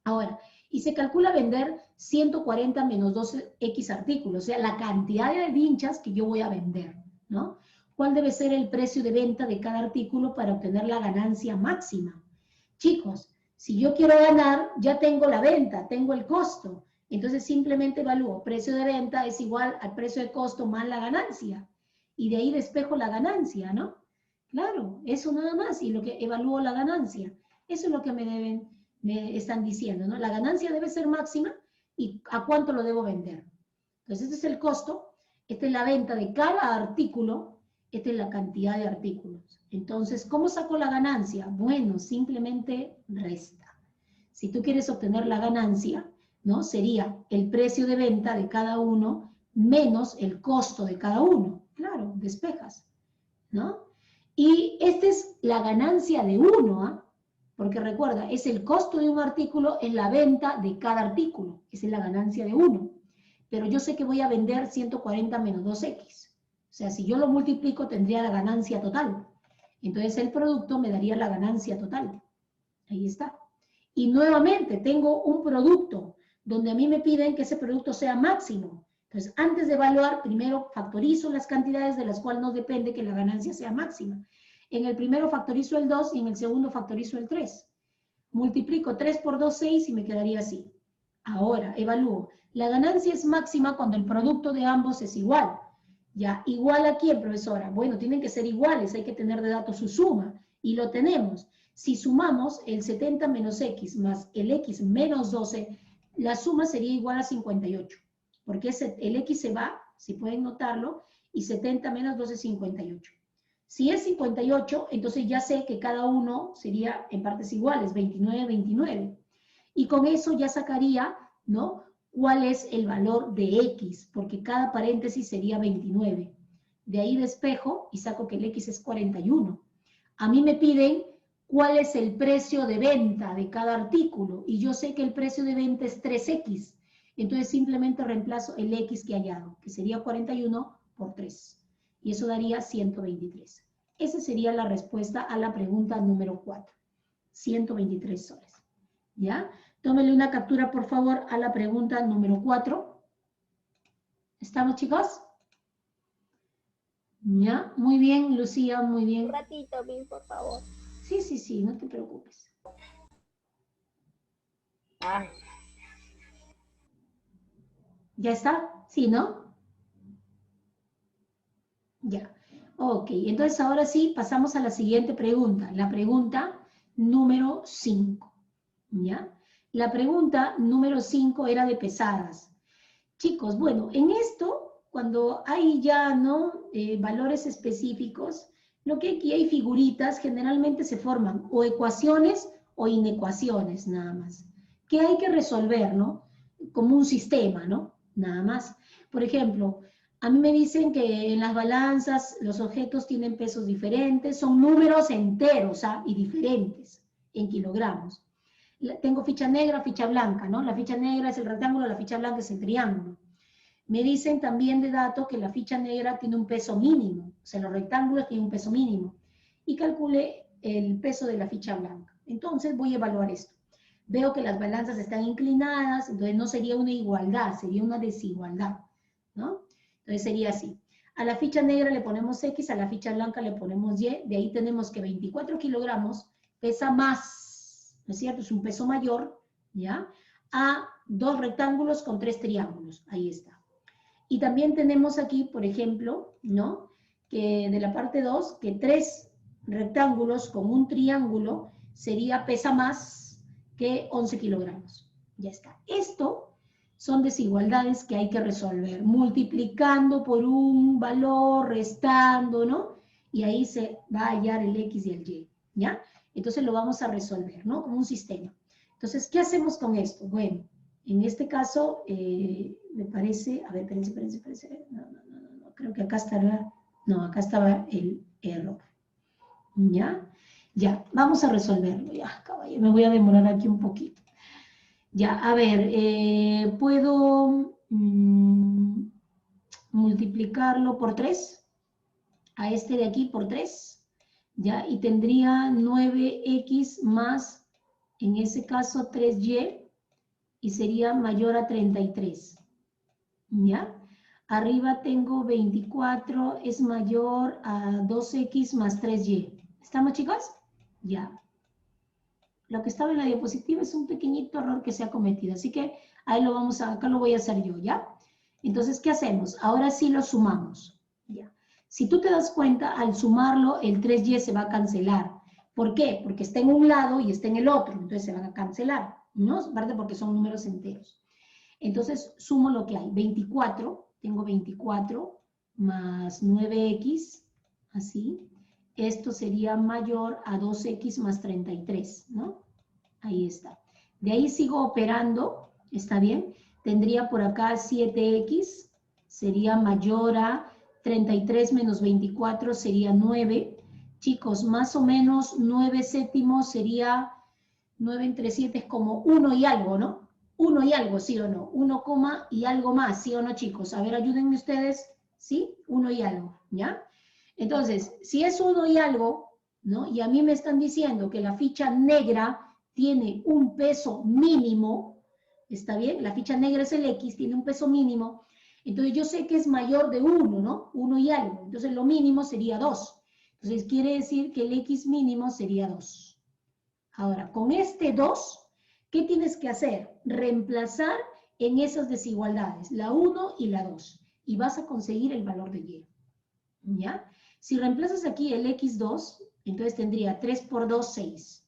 Ahora, y se calcula vender 140 menos 12X artículos, o sea, la cantidad de vinchas que yo voy a vender, ¿no? ¿Cuál debe ser el precio de venta de cada artículo para obtener la ganancia máxima? Chicos, si yo quiero ganar, ya tengo la venta, tengo el costo. Entonces simplemente evalúo, precio de venta es igual al precio de costo más la ganancia. Y de ahí despejo la ganancia, ¿no? Claro, eso nada más, y lo que evalúo la ganancia. Eso es lo que me están diciendo, ¿no? La ganancia debe ser máxima y a cuánto lo debo vender. Entonces, este es el costo, esta es la venta de cada artículo, esta es la cantidad de artículos. Entonces, ¿cómo saco la ganancia? Bueno, simplemente resta. Si tú quieres obtener la ganancia, ¿no? Sería el precio de venta de cada uno menos el costo de cada uno. Claro, despejas, ¿no? Y esta es la ganancia de uno, ¿ah? Porque recuerda, es el costo de un artículo en la venta de cada artículo. Esa es la ganancia de uno. Pero yo sé que voy a vender 140 menos 2X. O sea, si yo lo multiplico, tendría la ganancia total. Entonces, el producto me daría la ganancia total. Ahí está. Y nuevamente, tengo un producto donde a mí me piden que ese producto sea máximo. Entonces, antes de evaluar, primero factorizo las cantidades de las cuales no depende que la ganancia sea máxima. En el primero factorizo el 2 y en el segundo factorizo el 3. Multiplico 3 por 2, 6 y me quedaría así. Ahora, evalúo. La ganancia es máxima cuando el producto de ambos es igual. Ya, ¿igual a quién, profesora? Bueno, tienen que ser iguales, hay que tener de datos su suma. Y lo tenemos. Si sumamos el 70 menos X más el X menos 12, la suma sería igual a 58. Porque el X se va, si pueden notarlo, y 70 menos 12 es 58. Si es 58, entonces ya sé que cada uno sería en partes iguales, 29, 29. Y con eso ya sacaría, ¿no? ¿Cuál es el valor de X? Porque cada paréntesis sería 29. De ahí despejo y saco que el X es 41. A mí me piden cuál es el precio de venta de cada artículo y yo sé que el precio de venta es 3X. Entonces simplemente reemplazo el X que he hallado, que sería 41 por 3. Y eso daría 123. Esa sería la respuesta a la pregunta número 4. 123 soles. ¿Ya? Tómenle una captura, por favor, a la pregunta número 4. ¿Estamos, chicos? ¿Ya? Muy bien, Lucía, muy bien. Un ratito, Bin, por favor. Sí, sí, sí, no te preocupes. Ay. ¿Ya está? ¿Sí, no? Ya. Ok, entonces ahora sí pasamos a la siguiente pregunta. La pregunta número 5. ¿Ya? La pregunta número 5 era de pesadas. Chicos, bueno, en esto, cuando hay ya, ¿no? Valores específicos, lo que aquí hay figuritas, generalmente se forman o ecuaciones o inecuaciones, nada más. Que hay que resolver, ¿no? Como un sistema, ¿no? Nada más. Por ejemplo, a mí me dicen que en las balanzas los objetos tienen pesos diferentes, son números enteros, ¿ah? Y diferentes en kilogramos. Tengo ficha negra, ficha blanca, ¿no? La ficha negra es el rectángulo, la ficha blanca es el triángulo. Me dicen también de dato que la ficha negra tiene un peso mínimo, o sea, los rectángulos tienen un peso mínimo. Y calcule el peso de la ficha blanca. Entonces voy a evaluar esto. Veo que las balanzas están inclinadas, entonces no sería una igualdad, sería una desigualdad, ¿no? Entonces sería así. A la ficha negra le ponemos X, a la ficha blanca le ponemos Y, de ahí tenemos que 24 kilogramos pesa más ¿no es cierto? Es un peso mayor, ¿ya? A 2 rectángulos con 3 triángulos, ahí está. Y también tenemos aquí, por ejemplo, ¿no? Que de la parte 2, que 3 rectángulos con un triángulo pesa más que 11 kilogramos. Ya está. Esto son desigualdades que hay que resolver, multiplicando por un valor, restando, ¿no? Y ahí se va a hallar el X y el Y, ¿ya? Entonces lo vamos a resolver, ¿no? Como un sistema. Entonces, ¿qué hacemos con esto? Bueno, en este caso, me parece, a ver, espérense, no, creo que acá estará, no, acá estaba el error, ¿ya? Ya, vamos a resolverlo, ya, caballero, me voy a demorar aquí un poquito. Ya, a ver, ¿puedo multiplicarlo por 3? A este de aquí por 3, ¿ya? Y tendría 9x más, en ese caso, 3y, y sería mayor a 33, ¿ya? Arriba tengo 24, es mayor a 2x más 3y. ¿Estamos, chicos? Ya. Lo que estaba en la diapositiva es un pequeñito error que se ha cometido, así que ahí lo vamos a, acá lo voy a hacer yo, ¿ya? Entonces, ¿qué hacemos? Ahora sí lo sumamos, ¿ya? Si tú te das cuenta, al sumarlo, el 3y se va a cancelar. ¿Por qué? Porque está en un lado y está en el otro, entonces se van a cancelar, ¿no? Aparte porque son números enteros. Entonces, sumo lo que hay. 24, tengo 24 más 9x, así. Esto sería mayor a 2x más 33, ¿no? Ahí está. De ahí sigo operando, ¿está bien? Tendría por acá 7x, sería mayor a 33 menos 24, sería 9. Chicos, más o menos 9 séptimos sería 9 entre 7 es como 1 y algo, ¿no? 1 y algo, ¿sí o no? 1, y algo más, ¿sí o no, chicos? A ver, ayúdenme ustedes, ¿sí? 1 y algo, ¿ya? Entonces, si es 1 y algo, ¿no? Y a mí me están diciendo que la ficha negra tiene un peso mínimo, ¿está bien? La ficha negra es el X, tiene un peso mínimo, entonces yo sé que es mayor de 1, ¿no? 1 y algo, entonces lo mínimo sería 2. Entonces quiere decir que el X mínimo sería 2. Ahora, con este 2, ¿qué tienes que hacer? Reemplazar en esas desigualdades, la 1 y la 2, y vas a conseguir el valor de Y, ¿ya? Si reemplazas aquí el X2, entonces tendría 3 por 2, 6.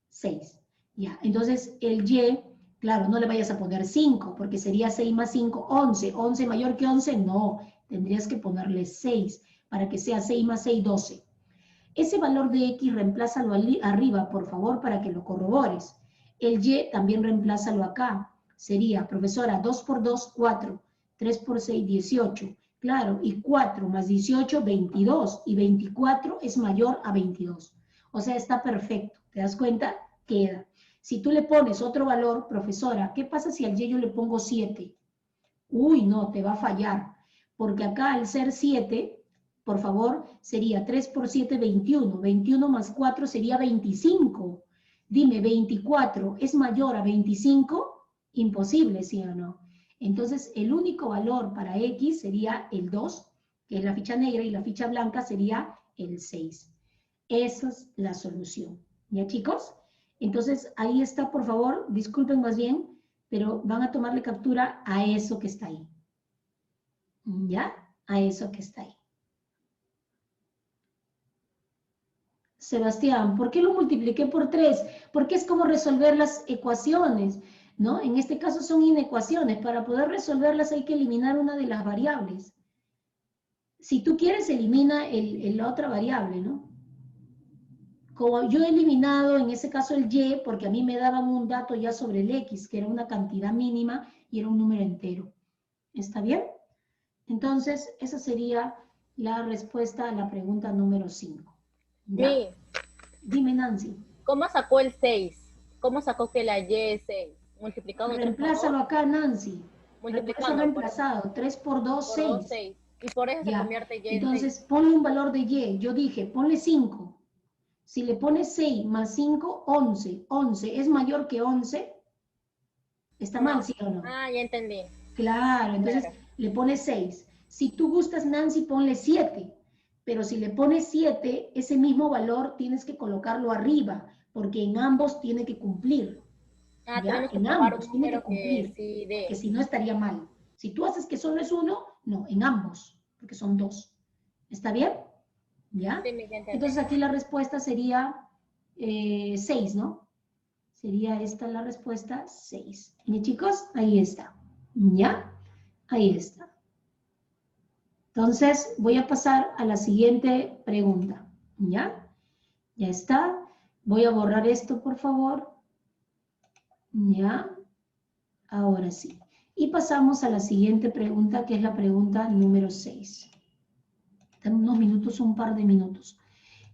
6, ¿ya? Entonces el Y, claro, no le vayas a poner 5, porque sería 6 más 5, 11. ¿11 mayor que 11? No, tendrías que ponerle 6, para que sea 6 más 6, 12. Ese valor de X reemplázalo arriba, por favor, para que lo corrobores. El Y también reemplázalo acá. Sería, profesora, 2 por 2, 4. 3 por 6, 18. Claro, y 4 más 18, 22. Y 24 es mayor a 22. O sea, está perfecto. ¿Te das cuenta? Queda. Si tú le pones otro valor, profesora, ¿qué pasa si al Y yo le pongo 7? Uy, no, te va a fallar. Porque acá al ser 7... por favor, sería 3 por 7, 21. 21 más 4 sería 25. Dime, ¿24 es mayor a 25? Imposible, ¿sí o no? Entonces, el único valor para X sería el 2, que es la ficha negra, y la ficha blanca sería el 6. Esa es la solución. ¿Ya, chicos? Entonces, ahí está, por favor, disculpen más bien, pero van a tomarle captura a eso que está ahí. ¿Ya? A eso que está ahí. Sebastián, ¿por qué lo multipliqué por 3? Porque es como resolver las ecuaciones, ¿no? En este caso son inecuaciones. Para poder resolverlas hay que eliminar una de las variables. Si tú quieres, elimina la otra variable, ¿no? Como yo he eliminado en ese caso el Y, porque a mí me daban un dato ya sobre el X, que era una cantidad mínima y era un número entero. ¿Está bien? Entonces, esa sería la respuesta a la pregunta número 5. ¿Ya? Mi, Dime, Nancy. ¿cómo sacó el 6? ¿Cómo sacó que la Y es 6? Multiplicando 3 por 2. Reemplázalo acá, Nancy. Multiplicando Reemplazado. 3 por 2, 6. 6. Y por eso se convierte Y en 6. Entonces, ponle un valor de Y. Yo dije, ponle 5. Si le pones 6 más 5, 11. 11 es mayor que 11. ¿Está mal, sí o no? Ah, ya entendí. Claro, entonces le pones 6. Si tú gustas, Nancy, ponle 7. Pero si le pones 7, ese mismo valor tienes que colocarlo arriba, porque en ambos tiene que cumplir. Ah, ¿Ya? tenemos que En probar ambos un tiene que número que cumplir, sí dé. que si no estaría mal. Si tú haces que solo es uno, no, en ambos, porque son dos. ¿Está bien? ¿Ya? Sí, mi gente. Entonces aquí la respuesta sería 6, ¿no? Sería esta la respuesta 6. ¿Y chicos? Ahí está. ¿Ya? Ahí está. Entonces voy a pasar a la siguiente pregunta. ¿Ya? Ya está. Voy a borrar esto, por favor. ¿Ya? Ahora sí. Y pasamos a la siguiente pregunta, que es la pregunta número 6. En unos minutos, un par de minutos.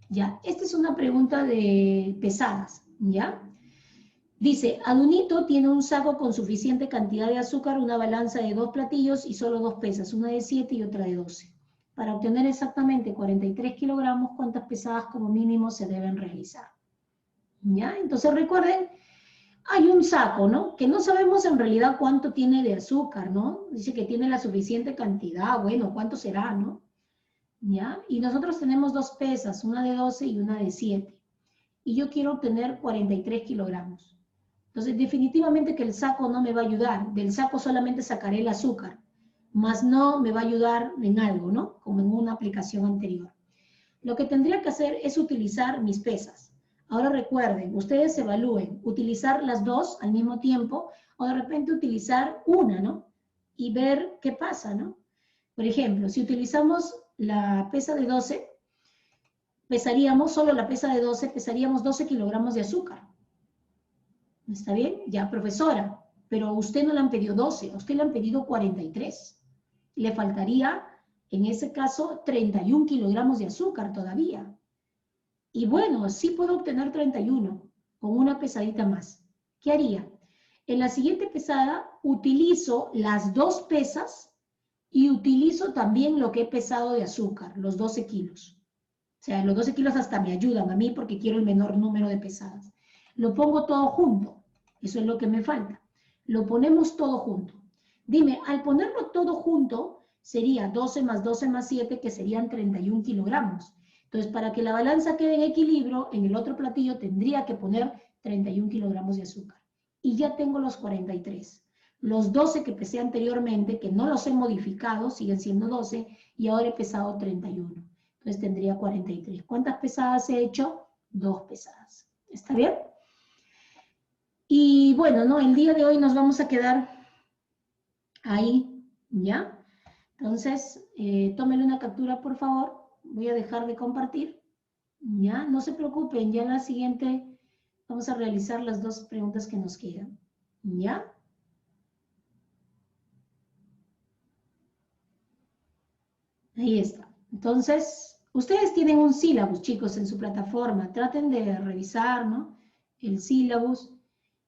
Ya, esta es una pregunta de pesadas, ¿ya? Dice, Adunito tiene un saco con suficiente cantidad de azúcar, una balanza de 2 platillos y solo 2 pesas, una de 7 y otra de 12. Para obtener exactamente 43 kilogramos, ¿cuántas pesadas como mínimo se deben realizar? ¿Ya? Entonces recuerden, hay un saco, ¿no? Que no sabemos en realidad cuánto tiene de azúcar, ¿no? Dice que tiene la suficiente cantidad, bueno, ¿cuánto será, no? ¿Ya? Y nosotros tenemos 2 pesas, una de 12 y una de 7. Y yo quiero obtener 43 kilogramos. Entonces, definitivamente que el saco no me va a ayudar. Del saco solamente sacaré el azúcar, más no me va a ayudar en algo, ¿no? Como en una aplicación anterior. Lo que tendría que hacer es utilizar mis pesas. Ahora recuerden, ustedes evalúen, utilizar las dos al mismo tiempo o de repente utilizar una, ¿no? Y ver qué pasa, ¿no? Por ejemplo, si utilizamos la pesa de 12, pesaríamos, solo la pesa de 12, pesaríamos 12 kilogramos de azúcar. ¿Está bien? Ya, profesora, pero a usted no le han pedido 12, a usted le han pedido 43. Le faltaría, en ese caso, 31 kilogramos de azúcar todavía. Y bueno, sí puedo obtener 31 con una pesadita más. ¿Qué haría? En la siguiente pesada utilizo las 2 pesas y utilizo también lo que he pesado de azúcar, los 12 kilos. O sea, los 12 kilos hasta me ayudan a mí porque quiero el menor número de pesadas. Lo pongo todo junto. Eso es lo que me falta. Lo ponemos todo junto. Dime, al ponerlo todo junto, sería 12 más 12 más 7, que serían 31 kilogramos. Entonces, para que la balanza quede en equilibrio, en el otro platillo tendría que poner 31 kilogramos de azúcar. Y ya tengo los 43. Los 12 que pesé anteriormente, que no los he modificado, siguen siendo 12, y ahora he pesado 31. Entonces tendría 43. ¿Cuántas pesadas he hecho? 2 pesadas. ¿Está bien? Y bueno, ¿no? El día de hoy nos vamos a quedar ahí, ¿ya? Entonces, tómenle una captura, por favor. Voy a dejar de compartir, ¿ya? No se preocupen, ya en la siguiente vamos a realizar las 2 preguntas que nos quedan, ¿ya? Ahí está. Entonces, ustedes tienen un sílabus, chicos, en su plataforma. Traten de revisar, ¿no? El sílabus,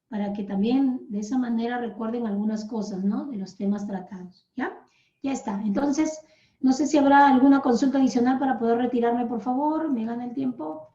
para que también de esa manera recuerden algunas cosas, ¿no? De los temas tratados, ¿ya? Ya está. Entonces, no sé si habrá alguna consulta adicional para poder retirarme, por favor. Me gana el tiempo.